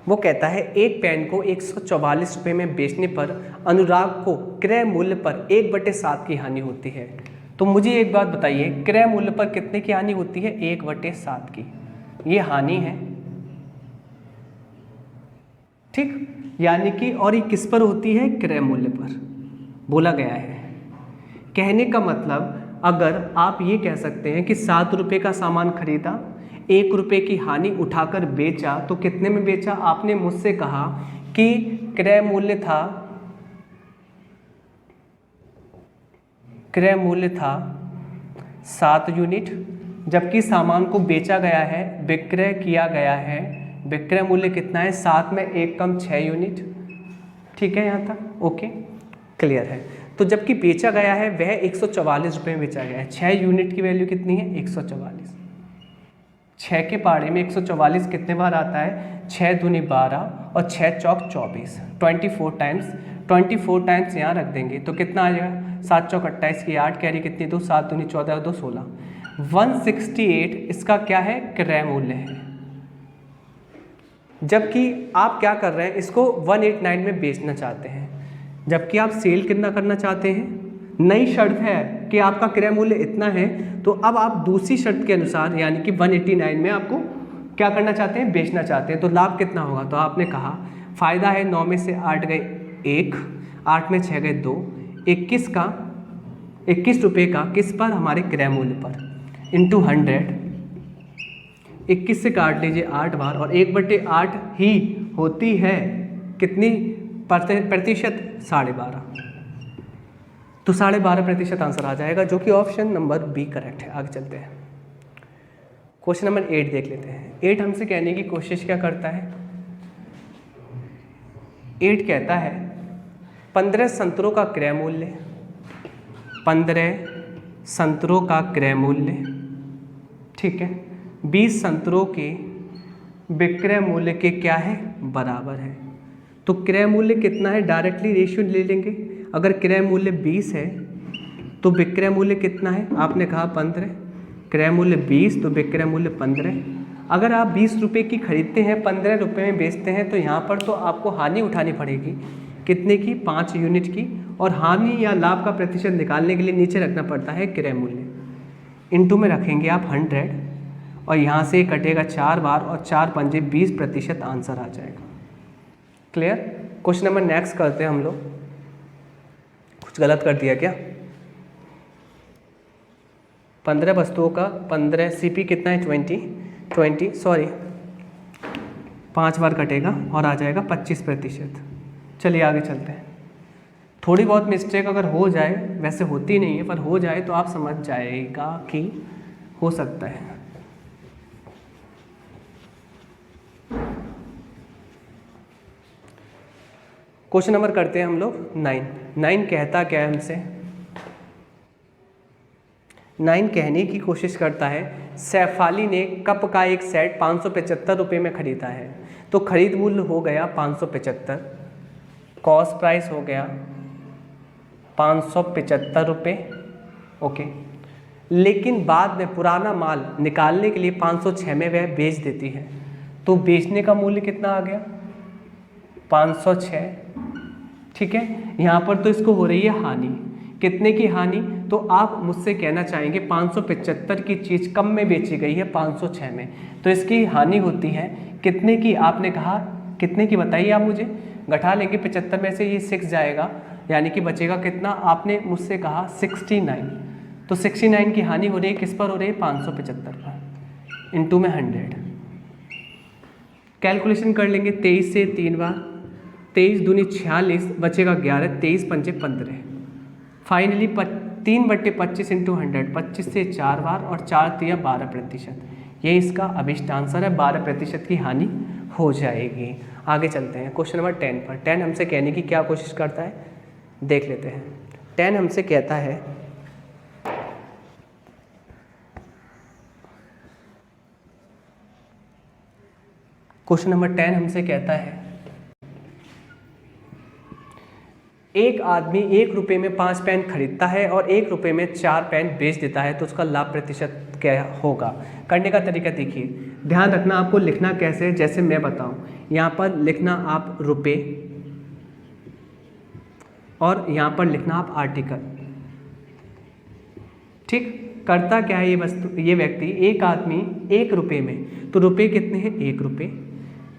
वो कहता है एक पेन को 144 रुपये में बेचने पर अनुराग को क्रय मूल्य पर 1/7 की हानि होती है। तो मुझे एक बात बताइए, क्रय मूल्य पर कितने की हानि होती है, 1/7 की, ये हानि है। ठीक, यानी कि, और ये किस पर होती है, क्रय मूल्य पर बोला गया है। कहने का मतलब अगर आप ये कह सकते हैं कि 7 रुपये का सामान खरीदा, 1 रुपये की हानि उठाकर बेचा, तो कितने में बेचा, आपने मुझसे कहा कि क्रय मूल्य था 7 यूनिट, जबकि सामान को बेचा गया है, विक्रय किया गया है, विक्रय मूल्य कितना है, 7 में 1 कम 6 यूनिट। ठीक है, यहाँ तक ओके, क्लियर है। तो जबकि बेचा गया है वह 144 रुपये में बेचा गया है, 6 यूनिट की वैल्यू कितनी है 144। 6 के पहाड़े में 144 कितने बार आता है, 6 दूनी 12 और 6 चौक 24, 24 टाइम्स यहाँ रख देंगे तो कितना आ जाएगा, 7 चौक 28 की 8 कैरी कितनी, 2 7 दूनी 14 2 16, 168 इसका क्या है, क्रय मूल्य है। जबकि आप क्या कर रहे हैं, इसको 189 में बेचना चाहते हैं, जबकि आप सेल कितना करना चाहते हैं। नई शर्त है कि आपका क्रय मूल्य इतना है, तो अब आप दूसरी शर्त के अनुसार यानी कि 189 में आपको क्या करना चाहते हैं, बेचना चाहते हैं, तो लाभ कितना होगा। तो आपने कहा फायदा है 9 में से 8 गए 1, 8 में 6 गए 2, 21 रुपये का किस पर, हमारे क्रय मूल्य पर, इंटू 100। 21 से काट लीजिए 8 बार, और 1/8 ही होती है कितनी प्रतिशत, 12.5, तो 12.5% आंसर आ जाएगा, जो कि ऑप्शन नंबर बी करेक्ट है। आगे चलते हैं, क्वेश्चन नंबर 8 देख लेते हैं। 8 हमसे कहने की कोशिश क्या करता है, 8 कहता है 15 संतरों का क्रय मूल्य, 15 संतरों का क्रय मूल्य, ठीक है, 20 संतरों के विक्रय मूल्य के क्या है, बराबर है। तो क्रय मूल्य कितना है, डायरेक्टली रेशियो ले लेंगे। अगर क्रय मूल्य 20 है तो विक्रय मूल्य कितना है, आपने कहा 15, क्रय मूल्य 20 तो विक्रय मूल्य 15। अगर आप 20 रुपये की खरीदते हैं 15 रुपये में बेचते हैं तो यहाँ पर तो आपको हानि उठानी पड़ेगी, कितने की, 5 यूनिट की। और हानि या लाभ का प्रतिशत निकालने के लिए नीचे रखना पड़ता है क्रय मूल्य, इनटू में रखेंगे आप 100 और यहाँ से कटेगा 4 बार और 4 पंजे 20% आंसर आ जाएगा। क्लियर। क्वेश्चन नंबर नेक्स्ट करते हैं हम लोग। कुछ गलत कर दिया क्या, 15 वस्तुओं का 15 CP कितना है, 20 सॉरी 5 बार कटेगा और आ जाएगा 25%। चलिए आगे चलते हैं। थोड़ी बहुत मिस्टेक अगर हो जाए, वैसे होती नहीं है पर हो जाए तो आप समझ जाएगा कि हो सकता है। क्वेश्चन नंबर करते हैं हम लोग 9 कहता क्या है हमसे, 9 कहने की कोशिश करता है सैफाली ने कप का एक सेट 575 रुपये में खरीदा है। तो खरीद मूल्य हो गया 575, कॉस्ट प्राइस हो गया 575 रुपये, ओके। लेकिन बाद में पुराना माल निकालने के लिए 506 में वह बेच देती है। तो बेचने का मूल्य कितना आ गया, 506, ठीक है। यहाँ पर तो इसको हो रही है हानि, कितने की हानि, तो आप मुझसे कहना चाहेंगे 575 की चीज़ कम में बेची गई है 506 में, तो इसकी हानि होती है कितने की, आपने कहा कितने की बताइए आप मुझे, घटा लेंगे 75 में से ये 6 जाएगा, यानी कि बचेगा कितना, आपने मुझसे कहा 69। तो 69 की हानि हो रही है, किस पर हो रही है, 575 पर, इनटू में 100। कैलकुलेशन कर लेंगे 23 से 3 बार, 23 दूनी 46, बचेगा 11, 23 पंजे 15। फाइनली 3/25 इंटू 100, 25 से 4 बार और 4 तिया 12%। ये इसका अभिष्ट आंसर है, 12% की हानि हो जाएगी। आगे चलते हैं क्वेश्चन नंबर 10 पर। 10 हमसे कहने की क्या कोशिश करता है, देख लेते हैं। 10 हमसे कहता है क्वेश्चन नंबर 10 हमसे कहता है एक आदमी 1 रुपये में 5 पेन खरीदता है और 1 रुपये में 4 पेन बेच देता है, तो उसका लाभ प्रतिशत क्या होगा। करने का तरीका देखिए, ध्यान रखना आपको लिखना कैसे है, जैसे मैं बताऊं। यहाँ पर लिखना आप रुपये और यहाँ पर लिखना आप आर्टिकल, ठीक। करता क्या है ये वस्तु, ये व्यक्ति, एक आदमी 1 रुपये में, तो रुपये कितने हैं, 1 रुपये,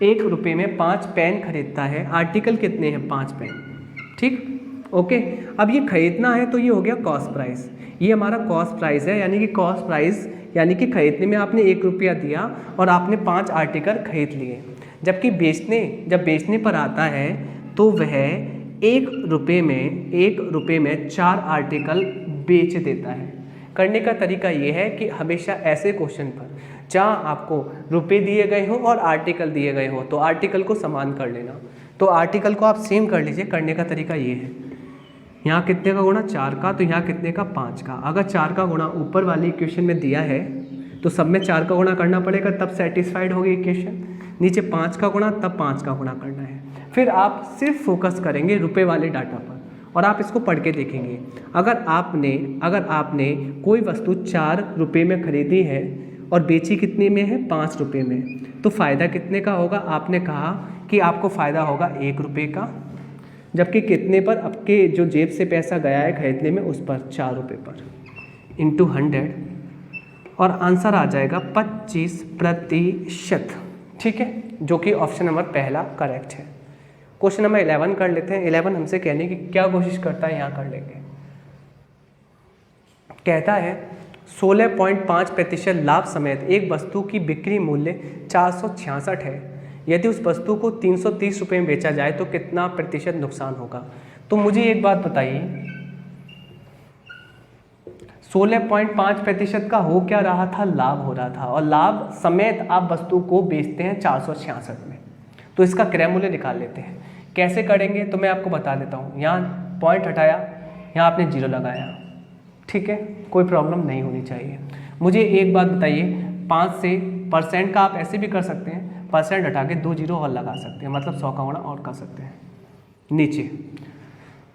1 रुपये में 5 पेन खरीदता है, आर्टिकल कितने हैं, 5 पेन, ठीक, ओके। अब ये खरीदना है तो ये हो गया कॉस्ट प्राइस, ये हमारा कॉस्ट प्राइस है, यानी कि कॉस्ट प्राइस यानी कि खरीदने में आपने 1 रुपया दिया और आपने 5 आर्टिकल खरीद लिए। जबकि जब बेचने पर आता है तो वह 1 रुपये में 4 आर्टिकल बेच देता है। करने का तरीका ये है कि हमेशा ऐसे क्वेश्चन पर जहाँ आपको रुपए दिए गए हो और आर्टिकल दिए गए हो तो आर्टिकल को समान कर लेना, तो आर्टिकल को आप सेम कर लीजिए। करने का तरीका ये है, यहाँ कितने का गुणा, 4 का, तो यहाँ कितने का, 5 का। अगर 4 का गुणा ऊपर वाली इक्वेशन में दिया है तो सब में 4 का गुणा करना पड़ेगा, तब सेटिस्फाइड होगी इक्वेशन। नीचे 5 का गुणा, तब 5 का गुणा करना है। फिर आप सिर्फ फोकस करेंगे रुपए वाले डाटा पर और आप इसको पढ़ के देखेंगे। अगर आपने कोई वस्तु 4 रुपये में खरीदी है और बेची कितने में है, 5 रुपये में, तो फ़ायदा कितने का होगा, आपने कहा कि आपको फ़ायदा होगा 1 रुपये का, जबकि कितने पर, आपके जो जेब से पैसा गया है खरीदने में उस पर 4 रुपये पर, इंटू 100, और आंसर आ जाएगा 25%, ठीक है, जो कि ऑप्शन नंबर पहला करेक्ट है। क्वेश्चन नंबर 11 कर लेते हैं। 11 हमसे कहने की क्या कोशिश करता है, यहाँ कर लेंगे। कहता है 16.5% लाभ समेत एक वस्तु की बिक्री मूल्य 466 है। यदि उस वस्तु को 330 रुपये में बेचा जाए तो कितना प्रतिशत नुकसान होगा। तो मुझे एक बात बताइए, 16.5% का हो क्या रहा था, लाभ हो रहा था, और लाभ समेत आप वस्तु को बेचते हैं 466 में, तो इसका क्रय मूल्य निकाल लेते हैं। कैसे करेंगे तो मैं आपको बता देता हूँ। यहाँ पॉइंट हटाया, यहाँ आपने 0 लगाया, ठीक है, कोई प्रॉब्लम नहीं होनी चाहिए। मुझे एक बात बताइए, 5 से परसेंट का आप ऐसे भी कर सकते हैं, परसेंट हटा के 2 जीरो और लगा सकते हैं, मतलब 100 का गुणा और कर सकते हैं नीचे।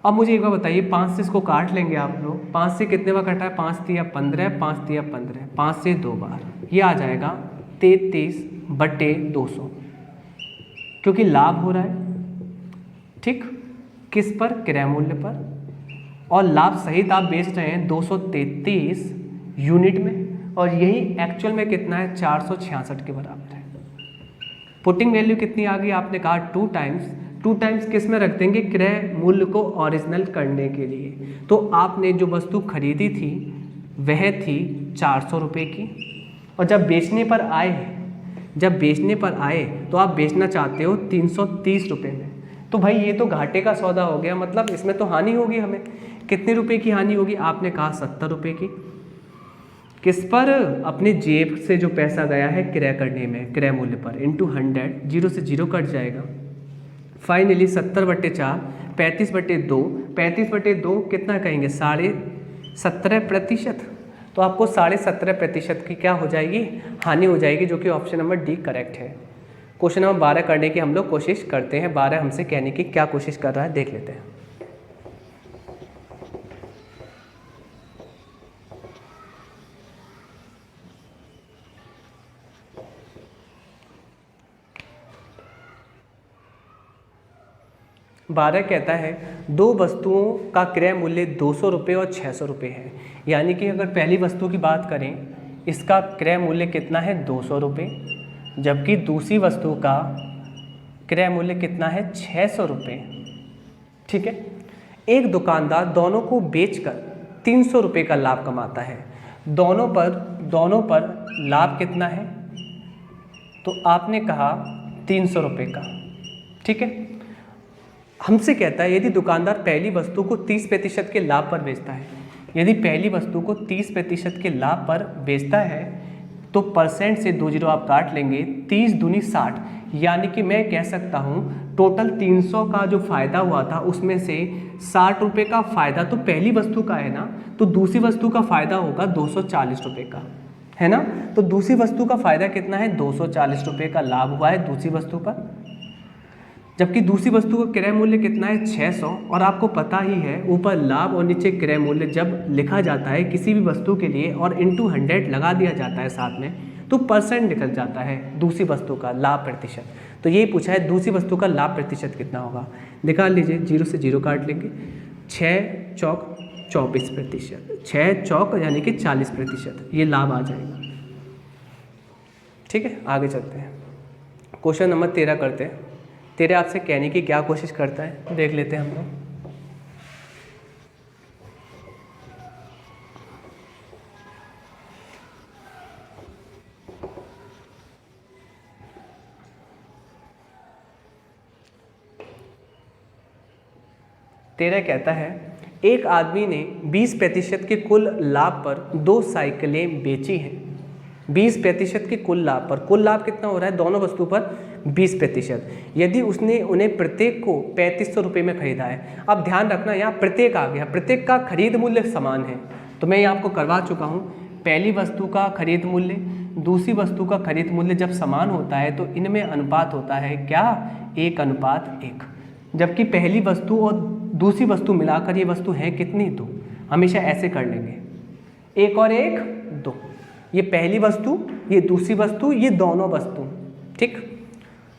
अब मुझे एक बार बताइए, 5 से इसको काट लेंगे आप लोग, 5 से कितने बार कटा है, 5 तिया 15, 5 तिया 15, 5 से 2 बार, ये आ जाएगा 33/200, क्योंकि लाभ हो रहा है, ठीक, किस पर, क्रय मूल्य पर, और लाभ सहित आप बेच रहे हैं 233 यूनिट में, और यही एक्चुअल में कितना है, 466 के बराबर है। पुटिंग वैल्यू कितनी आ गई, आपने कहा 2 टाइम्स किस में रख देंगे, क्रय मूल्य को ओरिजिनल करने के लिए। तो आपने जो वस्तु खरीदी थी वह थी 400 रुपये की, और जब बेचने पर आए तो आप बेचना चाहते हो 330 रुपये में। तो भाई ये तो घाटे का सौदा हो गया, मतलब इसमें तो हानि होगी हमें। कितने रुपए की हानि होगी, आपने कहा 70 रुपये की। किस पर, अपने जेब से जो पैसा गया है क्रय करने में, क्रय मूल्य पर, इंटू 100, 0 से 0 कट जाएगा। फाइनली 70/4, 35/2, 35/2 कितना कहेंगे, 17.5%। तो आपको 17.5% की क्या हो जाएगी, हानि हो जाएगी, जो कि ऑप्शन नंबर डी करेक्ट है। क्वेश्चन नंबर 12 करने की हम लोग कोशिश करते हैं। 12 हमसे कहने की क्या कोशिश कर रहा है, देख लेते हैं। बारह कहता है, 2 वस्तुओं का क्रय मूल्य 200 रुपये और 600 रुपये है। यानी कि अगर पहली वस्तु की बात करें, इसका क्रय मूल्य कितना है, 200 रुपये, जबकि दूसरी वस्तु का क्रय मूल्य कितना है, 600 रुपये। ठीक है, एक दुकानदार दोनों को बेचकर 300 रुपये का लाभ कमाता है। दोनों पर लाभ कितना है, तो आपने कहा 300 रुपये का। ठीक है, हमसे कहता है यदि दुकानदार पहली वस्तु को 30% के लाभ पर बेचता है, यदि पहली वस्तु को 30% के लाभ पर बेचता है तो परसेंट से 2 जीरो आप काट लेंगे, 30 दूनी 60, यानी कि मैं कह सकता हूँ टोटल 300 का जो फ़ायदा हुआ था उसमें से 60 रुपये का फ़ायदा तो पहली वस्तु का है ना, तो दूसरी वस्तु का फ़ायदा होगा 240 रुपये का, है ना। तो दूसरी वस्तु का फ़ायदा कितना है, 240 रुपये का लाभ हुआ है दूसरी वस्तु पर, जबकि दूसरी वस्तु का क्रय मूल्य कितना है, 600। और आपको पता ही है ऊपर लाभ और नीचे क्रय मूल्य जब लिखा जाता है किसी भी वस्तु के लिए और इंटू 100 लगा दिया जाता है साथ में, तो परसेंट निकल जाता है दूसरी वस्तु का लाभ प्रतिशत। तो यही पूछा है दूसरी वस्तु का लाभ प्रतिशत कितना होगा, निकाल लीजिए, 0 से 0 काट लेंगे, 6 चौक 24%, 6 चौक यानी कि 40%, ये लाभ आ जाएगा। ठीक है, आगे चलते हैं, क्वेश्चन नंबर 13 करते हैं। 13 आपसे कहने की क्या कोशिश करता है, देख लेते हैं हम लोग। तेरह कहता है, एक आदमी ने 20% के कुल लाभ पर 2 साइकिलें बेची हैं। 20% के कुल लाभ पर, कुल लाभ कितना हो रहा है, दोनों वस्तु पर 20%। यदि उसने उन्हें प्रत्येक को 3500 रुपये में खरीदा है। अब ध्यान रखना यहाँ प्रत्येक आ गया, प्रत्येक का खरीद मूल्य समान है, तो मैं ये आपको करवा चुका हूँ। पहली वस्तु का खरीद मूल्य दूसरी वस्तु का खरीद मूल्य जब समान होता है तो इनमें अनुपात होता है क्या, 1:1। जबकि पहली वस्तु और दूसरी वस्तु मिलाकर ये वस्तु है कितनी, 2। हमेशा ऐसे कर लेंगे, 1 और 1 2, ये पहली वस्तु, ये दूसरी वस्तु, ये दोनों वस्तु। ठीक,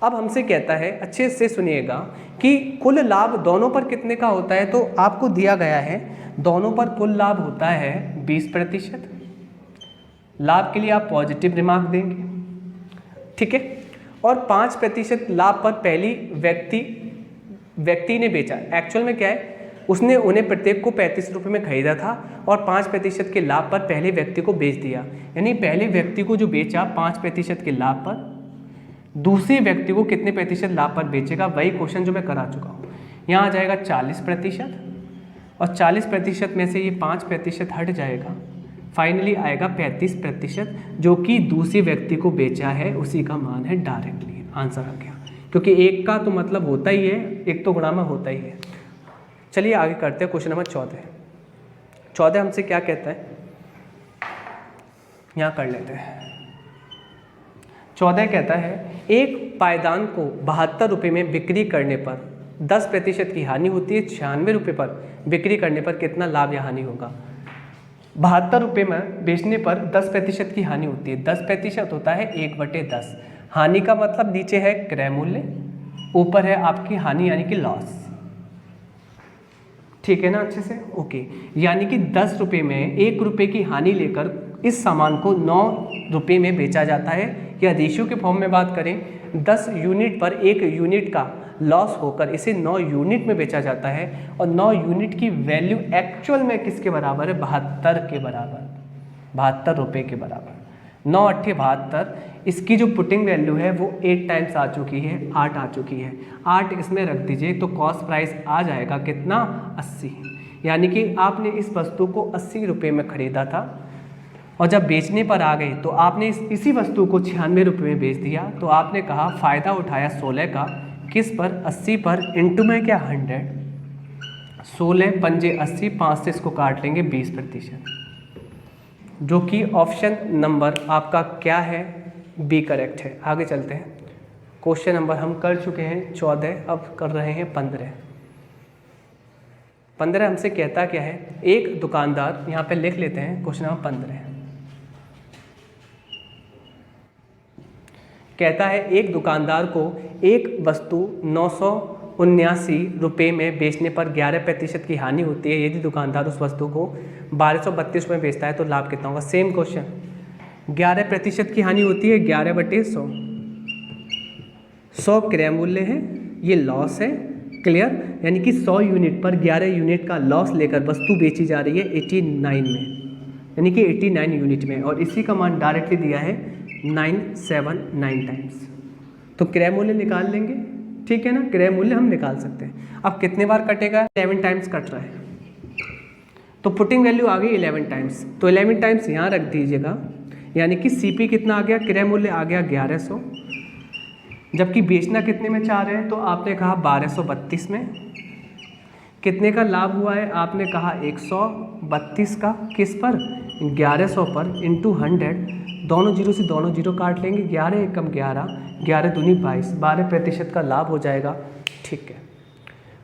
अब हमसे कहता है, अच्छे से सुनिएगा, कि कुल लाभ दोनों पर कितने का होता है, तो आपको दिया गया है दोनों पर कुल लाभ होता है 20%। लाभ के लिए आप पॉजिटिव रिमार्क देंगे, ठीक है। और 5% लाभ पर पहली व्यक्ति ने बेचा। एक्चुअल में क्या है, उसने उन्हें प्रत्येक को 35 रुपये में खरीदा था और 5% के लाभ पर पहले व्यक्ति को बेच दिया। यानी पहले व्यक्ति को जो बेचा 5% के लाभ पर, दूसरे व्यक्ति को कितने प्रतिशत लाभ पर बेचेगा, वही क्वेश्चन जो मैं करा चुका हूँ। यहाँ आ जाएगा 40%, और 40% में से ये 5% हट जाएगा, फाइनली आएगा 35%, जो कि दूसरे व्यक्ति को बेचा है उसी का मान है डायरेक्टली। आंसर आ गया, क्योंकि एक का तो मतलब होता ही है, एक तो गुणा में होता ही है। चलिए आगे करते हैं, क्वेश्चन नंबर 14। 14 हमसे क्या कहता है, यहाँ कर लेते हैं। 14 कहता है एक पायदान को 72 रुपये में बिक्री करने पर 10% की हानि होती है, 96 रुपये पर बिक्री करने पर कितना लाभ या हानि होगा। 72 रुपये में बेचने पर 10% की हानि होती है, 10% होता है 1/10। हानि का मतलब नीचे है क्रय मूल्य, ऊपर है आपकी हानि यानी कि लॉस। ठीक है ना अच्छे से, ओके। यानी कि 10 रुपये में 1 रुपये की हानि लेकर इस सामान को 9 रुपये में बेचा जाता है, या रेशियो के फॉर्म में बात करें 10 यूनिट पर 1 यूनिट का लॉस होकर इसे 9 यूनिट में बेचा जाता है, और 9 यूनिट की वैल्यू एक्चुअल में किसके बराबर है, 72 के बराबर, 72 रुपये के बराबर। 9 8 72, इसकी जो पुटिंग वैल्यू है वो 8 टाइम्स आ चुकी है, 8 आ चुकी है, 8 इसमें रख दीजिए तो कॉस्ट प्राइस आ जाएगा कितना, 80। यानी कि आपने इस वस्तु को 80 रुपये में ख़रीदा था, और जब बेचने पर आ गए तो आपने इसी वस्तु को 96 रुपये में बेच दिया, तो आपने कहा फ़ायदा उठाया 16 का, किस पर, 80 पर, इंटू में क्या 100, 16 पंजे 80, 5 से इसको काट लेंगे 20%, जो कि ऑप्शन नंबर आपका क्या है, बी करेक्ट है। आगे चलते हैं, क्वेश्चन नंबर हम कर चुके हैं 14, अब कर रहे हैं 15। 15 हमसे कहता क्या है, एक दुकानदार, यहाँ पे लिख लेते हैं क्वेश्चन नंबर 15, कहता है एक दुकानदार को एक वस्तु 979 रुपये में बेचने पर 11% की हानि होती है। यदि दुकानदार उस वस्तु को 1232 में बेचता है तो लाभ कितना होगा। सेम क्वेश्चन, 11% की हानि होती है, 11/100, 100 क्रय मूल्य है, ये लॉस है, क्लियर। यानी कि 100 यूनिट पर 11 यूनिट का लॉस लेकर वस्तु बेची जा रही है 89 में, यानी कि 89 यूनिट में, और इसी का मान डायरेक्टली दिया है 979 टाइम्स। तो क्रय मूल्य निकाल लेंगे, ठीक है ना, क्रय मूल्य हम निकाल सकते हैं। अब कितने बार कटेगा, 11 टाइम्स कट रहा है, तो पुटिंग वैल्यू आ गई 11 टाइम्स, तो 11 टाइम्स यहाँ रख दीजिएगा, यानी कि सीपी कितना आ गया, क्रय मूल्य आ गया 1100, जबकि बेचना कितने में चाह रहे हैं, तो आपने कहा 1232 में। कितने का लाभ हुआ है, आपने कहा 132 का, किस पर, 1100 पर, इंटू 100, दोनों जीरो से दोनों जीरो काट लेंगे, 11 एकम 11, 11 दूनी 22, 12% का लाभ हो जाएगा। ठीक है,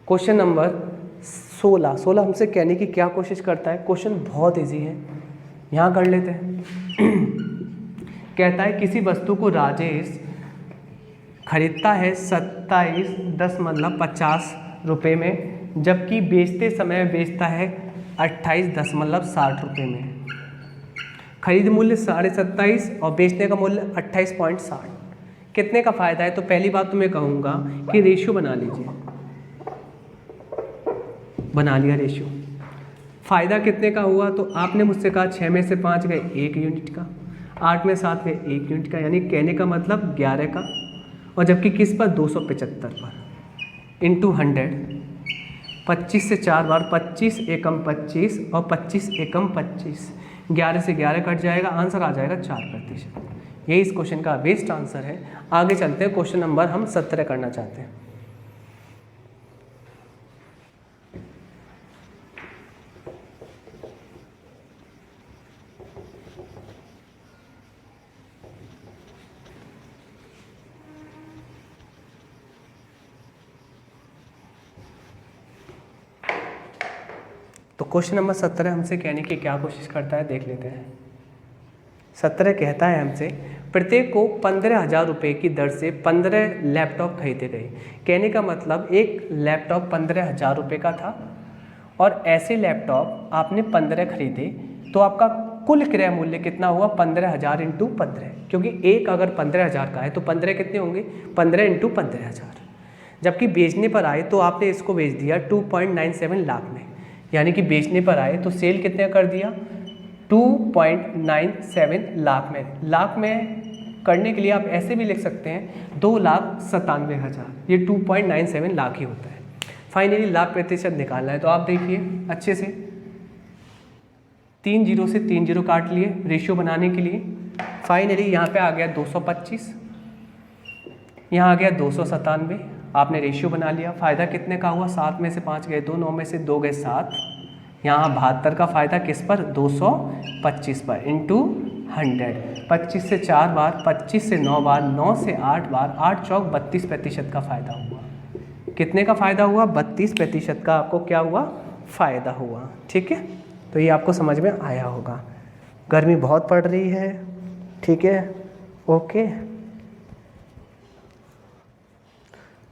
क्वेश्चन नंबर 16 हमसे कहने की क्या कोशिश करता है, क्वेश्चन बहुत इजी है, यहाँ कर लेते हैं। कहता है किसी वस्तु को राजेश खरीदता है 27.50 रुपये में, जबकि बेचते समय बेचता है 28.60 रुपये में। खरीद मूल्य 27.5 और बेचने का मूल्य 28.60, कितने का फ़ायदा है। तो पहली बात तो मैं कहूँगा कि रेशियो बना लीजिए, बना लिया रेशियो। फ़ायदा कितने का हुआ, तो आपने मुझसे कहा 6 में से 5 गए 1 यूनिट का, 8 में 7 गए 1 यूनिट का, यानी कहने का मतलब 11 का, और जबकि किस पर, 275 पर, इंटू 100, 25 से 4 बार, 25 एकम 25 और 25 एकम 25, 11 से 11 कट जाएगा, आंसर आ जाएगा 4%। यही इस क्वेश्चन का बेस्ट आंसर है। आगे चलते हैं, क्वेश्चन नंबर हम 17 करना चाहते हैं। तो क्वेश्चन नंबर 17 हमसे कहने की क्या कोशिश करता है, देख लेते हैं। 17 कहता है हमसे प्रत्येक को 15,000 रुपये की दर से 15 लैपटॉप खरीदे गए। कहने का मतलब एक लैपटॉप 15,000 रुपये का था, और ऐसे लैपटॉप आपने 15 खरीदे, तो आपका कुल क्रय मूल्य कितना हुआ, 15,000 इंटू 15, क्योंकि एक अगर 15,000 का है तो 15 कितने होंगे, 15 इंटू 15,000। जबकि बेचने पर आए तो आपने इसको बेच दिया 2.97 लाख में, यानी कि बेचने पर आए तो सेल कितने कर दिया, 2.97 लाख में। लाख में करने के लिए आप ऐसे भी लिख सकते हैं 2,97,000, ये 2.97 लाख ही होता है। फाइनली लाभ प्रतिशत निकालना है, तो आप देखिए अच्छे से 3 जीरो से 3 जीरो काट लिए रेशियो बनाने के लिए। फाइनली यहाँ पे आ गया 225, यहाँ आ गया 297, आपने रेशियो बना लिया। फ़ायदा कितने का हुआ, 7 में से 5 गए 2, 9 में से 2 गए 7, यहाँ 72 का फ़ायदा किस पर, 225 पर, इंटू 100। 25 से 4 बार, 25 से 9 बार, 9 से 8 बार, 8 चौक 32% का फ़ायदा हुआ। कितने का फ़ायदा हुआ? 32% का आपको क्या हुआ? फ़ायदा हुआ। ठीक है, तो ये आपको समझ में आया होगा। गर्मी बहुत पड़ रही है, ठीक है, ओके।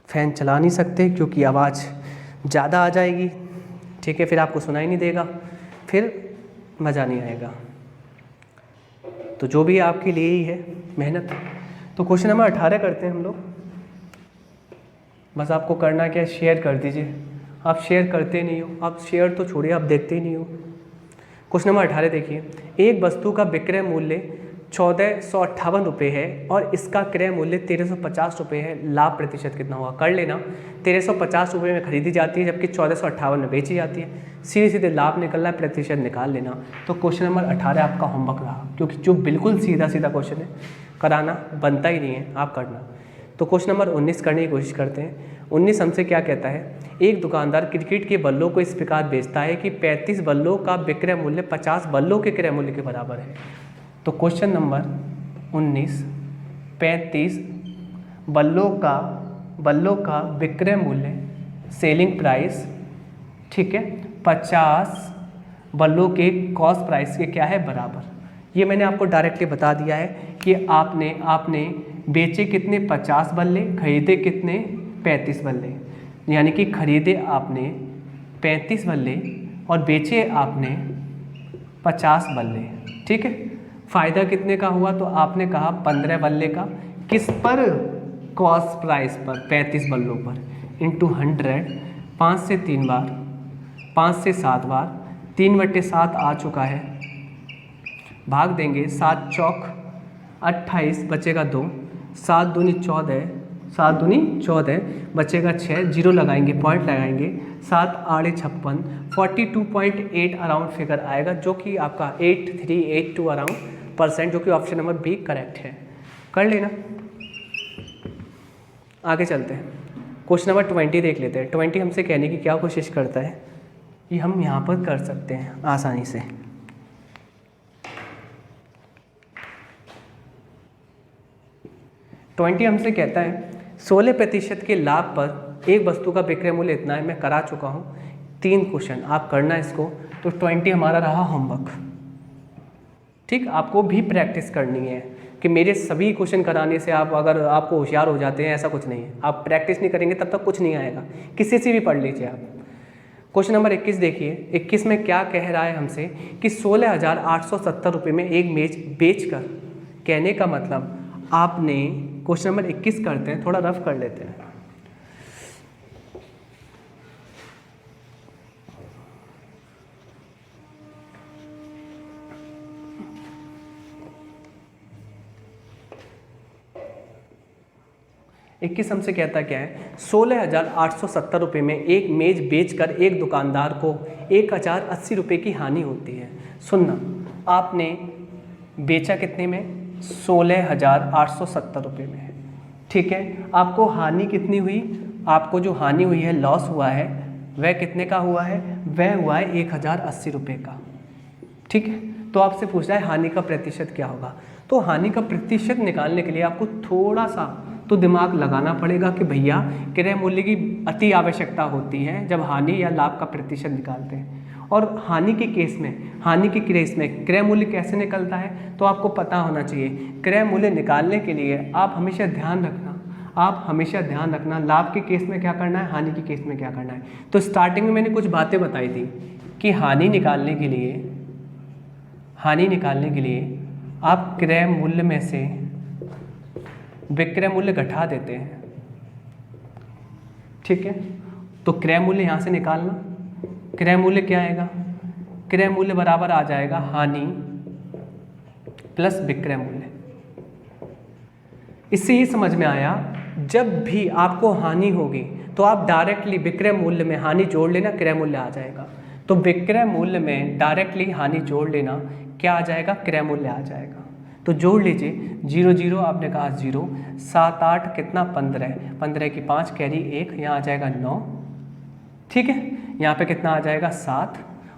फैन चला नहीं सकते क्योंकि आवाज़ ज़्यादा आ जाएगी, ठीक है, फिर आपको सुनाई नहीं देगा, फिर मज़ा नहीं आएगा। तो जो भी आपके लिए ही है मेहनत। तो क्वेश्चन नंबर 18 करते हैं हम लोग। बस आपको करना क्या है, शेयर कर दीजिए। आप शेयर करते नहीं हो, आप शेयर तो छोड़िए, आप देखते ही नहीं हो। क्वेश्चन नंबर 18 देखिए, एक वस्तु का विक्रय मूल्य 1458 रुपये है और इसका क्रय मूल्य 1350 रुपये है, लाभ प्रतिशत कितना होगा? कर लेना। 1350 रुपये में खरीदी जाती है जबकि 1458 में बेची जाती है। सीधे सीधे लाभ निकल रहा है, प्रतिशत निकाल लेना। तो क्वेश्चन नंबर 18 आपका होमवर्क रहा, क्योंकि जो बिल्कुल सीधा सीधा क्वेश्चन है, कराना बनता ही नहीं है, आप करना। तो क्वेश्चन नंबर 19 करने की कोशिश करते हैं। 19 हमसे क्या कहता है, एक दुकानदार क्रिकेट के बल्लों को इस प्रकार बेचता है कि 35 बल्लों का विक्रय मूल्य 50 बल्लों के क्रय मूल्य के बराबर है। तो क्वेश्चन नंबर 19, 35 बल्लों का विक्रय मूल्य, सेलिंग प्राइस, ठीक है, 50 बल्लों के कॉस्ट प्राइस के क्या है? बराबर। ये मैंने आपको डायरेक्टली बता दिया है कि आपने बेचे कितने? 50 बल्ले, खरीदे कितने? 35 बल्ले। यानी कि खरीदे आपने 35 बल्ले और बेचे आपने 50 बल्ले, ठीक है। फ़ायदा कितने का हुआ? तो आपने कहा 15 बल्ले का। किस पर? कॉस्ट प्राइस पर, 35 बल्लों पर, इंटू 100। 5 से 3 बार, 5 से 7 बार, 3/7 आ चुका है, भाग देंगे। 7 चौक 28, बचेगा 2, 7 दूनी 14, 7 दूनी 14, बचेगा 6, जीरो लगाएंगे, पॉइंट लगाएंगे, 7 आड़े 56, 42.8 अराउंड फिगर आएगा, जो कि आपका 8382 अराउंड %, जो कि ऑप्शन नंबर बी करेक्ट है। कर लेना। आगे चलते हैं, क्वेश्चन नंबर 20 देख लेते हैं। 20 हमसे कहने की क्या कोशिश करता है कि हम यहाँ पर कर सकते हैं आसानी से। ट्वेंटी हमसे कहता है 16% के लाभ पर एक वस्तु का विक्रय मूल्य इतना है। मैं करा चुका हूँ 3 क्वेश्चन, आप करना इसको। तो 20 हमारा रहा होमवर्क, ठीक। आपको भी प्रैक्टिस करनी है कि मेरे सभी क्वेश्चन कराने से अगर आपको होशियार हो जाते हैं, ऐसा कुछ नहीं है। आप प्रैक्टिस नहीं करेंगे तब तक कुछ नहीं आएगा, किसी से भी पढ़ लीजिए आप। क्वेश्चन नंबर 21 देखिए। 21 में क्या कह रहा है हमसे कि 16,870 रुपये में एक मेज बेचकर, कहने का मतलब आपने, क्वेश्चन नंबर 21 करते हैं, थोड़ा रफ कर लेते हैं। इक्कीस हमसे कहता क्या है, 16,870 रुपये में एक मेज बेचकर एक दुकानदार को 1,080 रुपये की हानि होती है। सुनना, आपने बेचा कितने में? 16,870 रुपये में, ठीक है। आपको हानि कितनी हुई? आपको जो हानि हुई है, लॉस हुआ है, वह कितने का हुआ है? वह हुआ है 1,080 रुपये का, ठीक है। तो आपसे पूछ रहा है हानि का प्रतिशत क्या होगा। तो हानि का प्रतिशत निकालने के लिए आपको थोड़ा सा तो दिमाग लगाना पड़ेगा कि भैया क्रय मूल्य की अति आवश्यकता होती है जब हानि या लाभ का प्रतिशत निकालते हैं। और हानि के केस में क्रय मूल्य कैसे निकलता है, तो आपको पता होना चाहिए। क्रय मूल्य निकालने के लिए आप हमेशा ध्यान रखना लाभ के केस में क्या करना है, हानि के केस में क्या करना है। तो स्टार्टिंग में मैंने कुछ बातें बताई थी कि हानि निकालने के लिए आप क्रय मूल्य में से विक्रय मूल्य घटा देते हैं, ठीक है। तो क्रय मूल्य यहाँ से निकालना, क्रय मूल्य क्या आएगा? क्रय मूल्य बराबर आ जाएगा हानि प्लस विक्रय मूल्य। इससे ये समझ में आया, जब भी आपको हानि होगी तो आप डायरेक्टली विक्रय मूल्य में हानि जोड़ लेना, क्रय मूल्य आ जाएगा। तो विक्रय मूल्य में डायरेक्टली हानि जोड़ लेना, क्या आ जाएगा? क्रय मूल्य आ जाएगा। तो जोड़ लीजिए, 0 0 आपने कहा 0, 7 8 कितना 15 की 5 कैरी 1, यहाँ आ जाएगा 9, ठीक है। यहाँ पे कितना आ जाएगा 7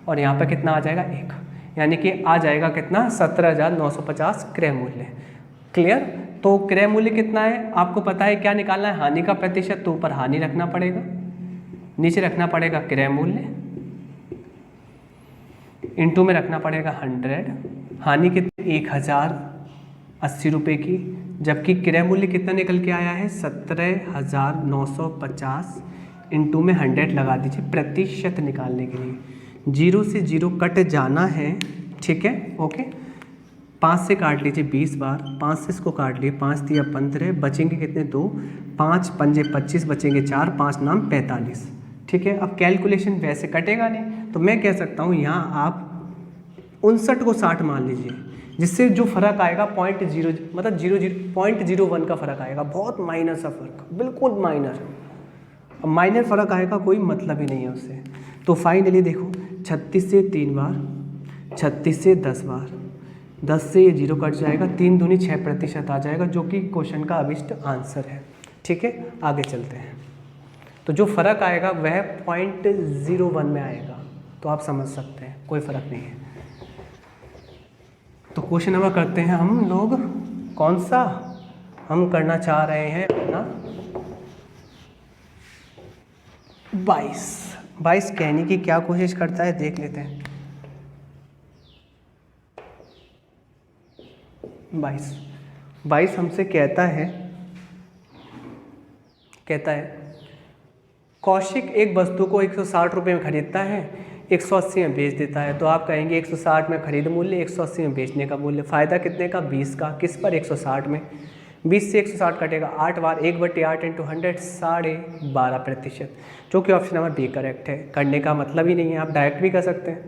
और यहाँ पे कितना आ जाएगा 1। यानी कि आ जाएगा कितना 17,950 क्रय मूल्य। क्लियर। तो क्रय मूल्य कितना है आपको पता है, क्या निकालना है, हानि का प्रतिशत, तो ऊपर हानि रखना पड़ेगा, नीचे रखना पड़ेगा क्रय मूल्य, इनटू में रखना पड़ेगा 100। हानि कितनी 1,080 रुपये की, जबकि क्रय मूल्य कितना निकल के आया है 17,950, इनटू में 100 लगा दीजिए प्रतिशत निकालने के लिए। 0 से 0 कट जाना है, ठीक है, ओके। 5 से काट लीजिए 20 बार, 5 से इसको काट लिए, 5 दिया 15, बचेंगे कितने 2, 5 पंजे 25, बचेंगे 4, 5 नाम 45, ठीक है। अब कैलकुलेशन वैसे कटेगा नहीं, तो मैं कह सकता हूँ यहाँ आप 59 को 60 मान लीजिए, जिससे जो फर्क आएगा 0.0 मतलब 0.01 का फर्क आएगा, बहुत माइनर सा फर्क, बिल्कुल माइनर। अब माइनर फर्क आएगा, कोई मतलब ही नहीं है उससे। तो फाइनली देखो 36 से 3 बार, 36 से 10 बार, 10 से ये 0 कट जाएगा, 3 दूनी 6% आ जाएगा, जो कि क्वेश्चन का अभिष्ट आंसर है, ठीक है। आगे चलते हैं। तो जो फर्क आएगा वह 0.01 में आएगा, तो आप समझ सकते हैं कोई फर्क नहीं है। तो क्वेश्चन नंबर करते हैं हम लोग, कौन सा हम करना चाह रहे हैं अपना 22 कहने की क्या कोशिश करता है देख लेते हैं। 22 हमसे कहता है कौशिक एक वस्तु को 160 रुपये में खरीदता है, 180 में बेच देता है। तो आप कहेंगे 160 में खरीद मूल्य, 180 में बेचने का मूल्य, फ़ायदा कितने का 20 का, किस पर 160 में, 20 से 160 कटेगा 8 बार, 1/8 × 100 12%, जो कि ऑप्शन नंबर बी करेक्ट है। करने का मतलब ही नहीं है, आप डायरेक्ट भी कर सकते हैं।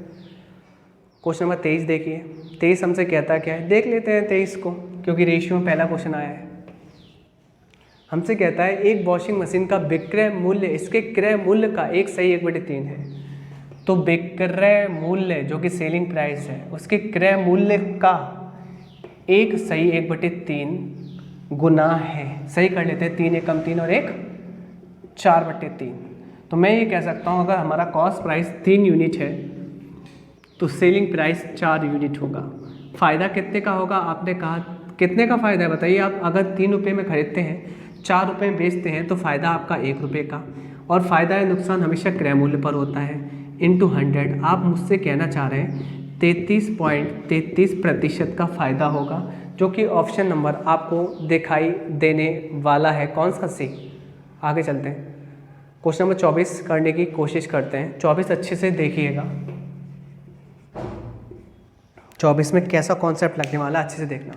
क्वेश्चन नंबर 23 देखिए। 23 हमसे कहता है क्या है, देख लेते हैं 23 को, क्योंकि रेशियो में पहला क्वेश्चन आया है। हमसे कहता है एक वॉशिंग मशीन का विक्रय मूल्य इसके क्रय मूल्य का 1 सही 1/3 है। तो विक्रय मूल्य जो कि सेलिंग प्राइस है, उसके क्रय मूल्य का 1 सही 1/3 गुना है। सही कर लेते हैं, 3 एकम 3 और 1 4/3। तो मैं ये कह सकता हूँ अगर हमारा कॉस्ट प्राइस 3 यूनिट है तो सेलिंग प्राइस 4 यूनिट होगा। फ़ायदा कितने का होगा, आपने कहा कितने का फ़ायदा है बताइए आप। अगर 3 रुपये में खरीदते हैं, 4 रुपये में बेचते हैं, तो फ़ायदा आपका 1 रुपये का, और फ़ायदा या नुकसान हमेशा क्रय मूल्य पर होता है, इंटू 100। आप मुझसे कहना चाह रहे हैं 33.33% का फ़ायदा होगा, जो कि ऑप्शन नंबर आपको दिखाई देने वाला है, कौन सा सी। आगे चलते हैं, क्वेश्चन नंबर 24 करने की कोशिश करते हैं। 24 अच्छे से देखिएगा, 24 में कैसा कॉन्सेप्ट लगने वाला अच्छे से देखना।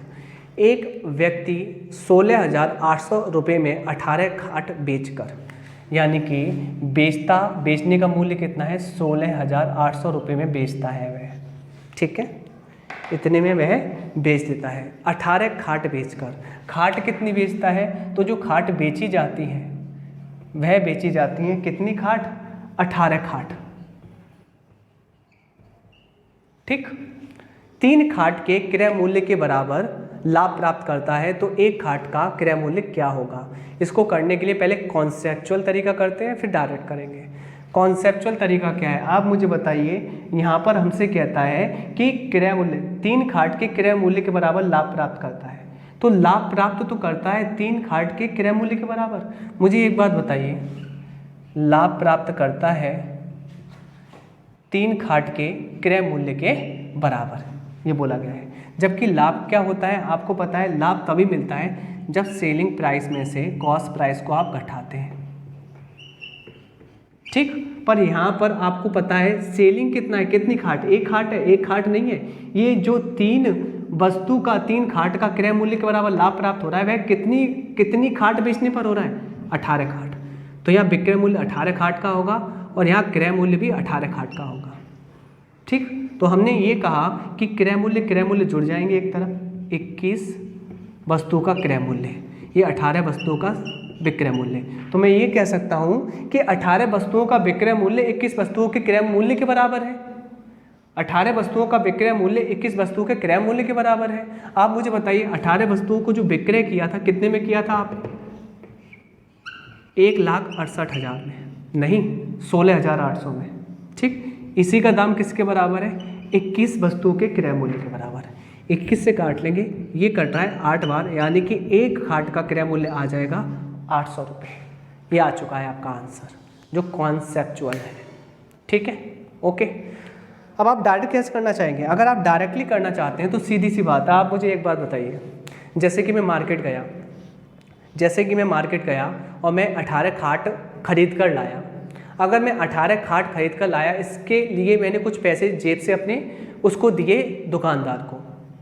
एक व्यक्ति 16,800 रुपये में 18 खाट बेचकर, यानी कि बेचने का मूल्य कितना है 16,800 रुपये में बेचता है वह, ठीक है, इतने में वह बेच देता है 18 खाट बेचकर। खाट कितनी बेचता है, तो जो खाट बेची जाती हैं वह बेची जाती हैं कितनी खाट, 18 खाट, ठीक। 3 खाट के क्रय मूल्य के बराबर लाभ प्राप्त करता है, तो 1 खाट का क्रय मूल्य क्या होगा। इसको करने के लिए पहले कॉन्सेप्चुअल तरीका करते हैं, फिर डायरेक्ट करेंगे। कॉन्सेप्चुअल तरीका क्या है आप मुझे बताइए। यहाँ पर हमसे कहता है कि क्रय मूल्य 3 खाट के क्रय मूल्य के बराबर लाभ प्राप्त करता है, तो लाभ प्राप्त तो करता है 3 खाट के क्रय मूल्य के बराबर। मुझे एक बात बताइए, लाभ प्राप्त करता है 3 खाट के क्रय मूल्य के बराबर, ये बोला गया है। जबकि लाभ क्या होता है आपको पता है, लाभ तभी मिलता है जब सेलिंग प्राइस में से कॉस्ट प्राइस को आप घटाते हैं, ठीक। पर यहाँ पर आपको पता है सेलिंग कितना है, कितनी खाट, 1 खाट है, 1 खाट नहीं है। ये जो 3 वस्तु का 3 खाट का क्रय मूल्य के बराबर लाभ प्राप्त हो रहा है, वह कितनी खाट बेचने पर हो रहा है, 18 खाट। तो यहाँ विक्रय मूल्य 18 खाट का होगा और यहाँ क्रय मूल्य भी 18 खाट का होगा, ठीक। तो हमने ये कहा कि क्रय मूल्य जुड़ जाएंगे एक तरफ, 21 वस्तु का क्रय मूल्य, ये 18 वस्तुओं का विक्रय मूल्य। तो मैं ये कह सकता हूँ कि 18 वस्तुओं का विक्रय मूल्य 21 वस्तुओं के क्रय मूल्य के बराबर है। 18 वस्तुओं का विक्रय मूल्य 21 वस्तुओं के क्रय मूल्य के बराबर है। आप मुझे बताइए 18 वस्तुओं को जो विक्रय किया था कितने में किया था आपने, 1,68,000 में, नहीं 16,800 में, ठीक। इसी का दाम किसके बराबर है, 21 वस्तुओं के क्रय मूल्य के बराबर है। 21 से काट लेंगे, ये कट रहा है 8 बार, यानी कि एक खाट का क्रय मूल्य आ जाएगा 800 रुपये। ये आ चुका है आपका आंसर जो कॉन्सेप्चुअल है। ठीक है, ओके। अब आप डायरेक्ट कैसे करना चाहेंगे? अगर आप डायरेक्टली करना चाहते हैं तो सीधी सी बात है, आप मुझे एक बात बताइए, जैसे कि मैं मार्केट गया और मैं 18 खाट खरीद कर लाया। अगर मैं 18 खाट खरीद कर लाया, इसके लिए मैंने कुछ पैसे जेब से अपने उसको दिए दुकानदार को,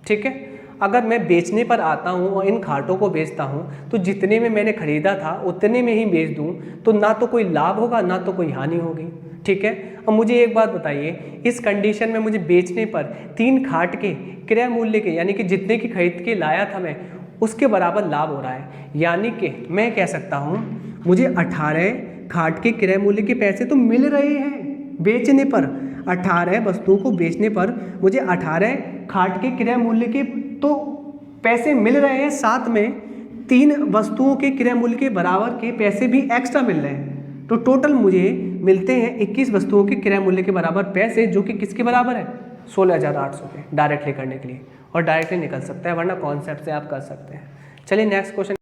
ठीक है। अगर मैं बेचने पर आता हूँ और इन खाटों को बेचता हूँ तो जितने में मैंने खरीदा था उतने में ही बेच दूँ तो ना तो कोई लाभ होगा ना तो कोई हानि होगी, ठीक है। अब मुझे एक बात बताइए, इस कंडीशन में मुझे बेचने पर 3 खाट के क्रय मूल्य के, यानी कि जितने की खरीद के लाया था मैं, उसके बराबर लाभ हो रहा है। यानी कि मैं कह सकता हूँ मुझे 18 खाट के क्रय मूल्य के पैसे तो मिल रहे हैं बेचने पर, 18 वस्तुओं को बेचने पर मुझे 18 खाट के क्रय मूल्य के तो पैसे मिल रहे हैं, साथ में 3 वस्तुओं के क्रय मूल्य के बराबर के पैसे भी एक्स्ट्रा मिल रहे हैं। तो टोटल मुझे मिलते हैं 21 वस्तुओं के क्रय मूल्य के बराबर पैसे, जो कि किसके बराबर है? 16,800 के। डायरेक्टली करने के लिए और डायरेक्टली निकल सकता है, वरना कॉन्सेप्ट से आप कर सकते हैं। चलिए नेक्स्ट क्वेश्चन।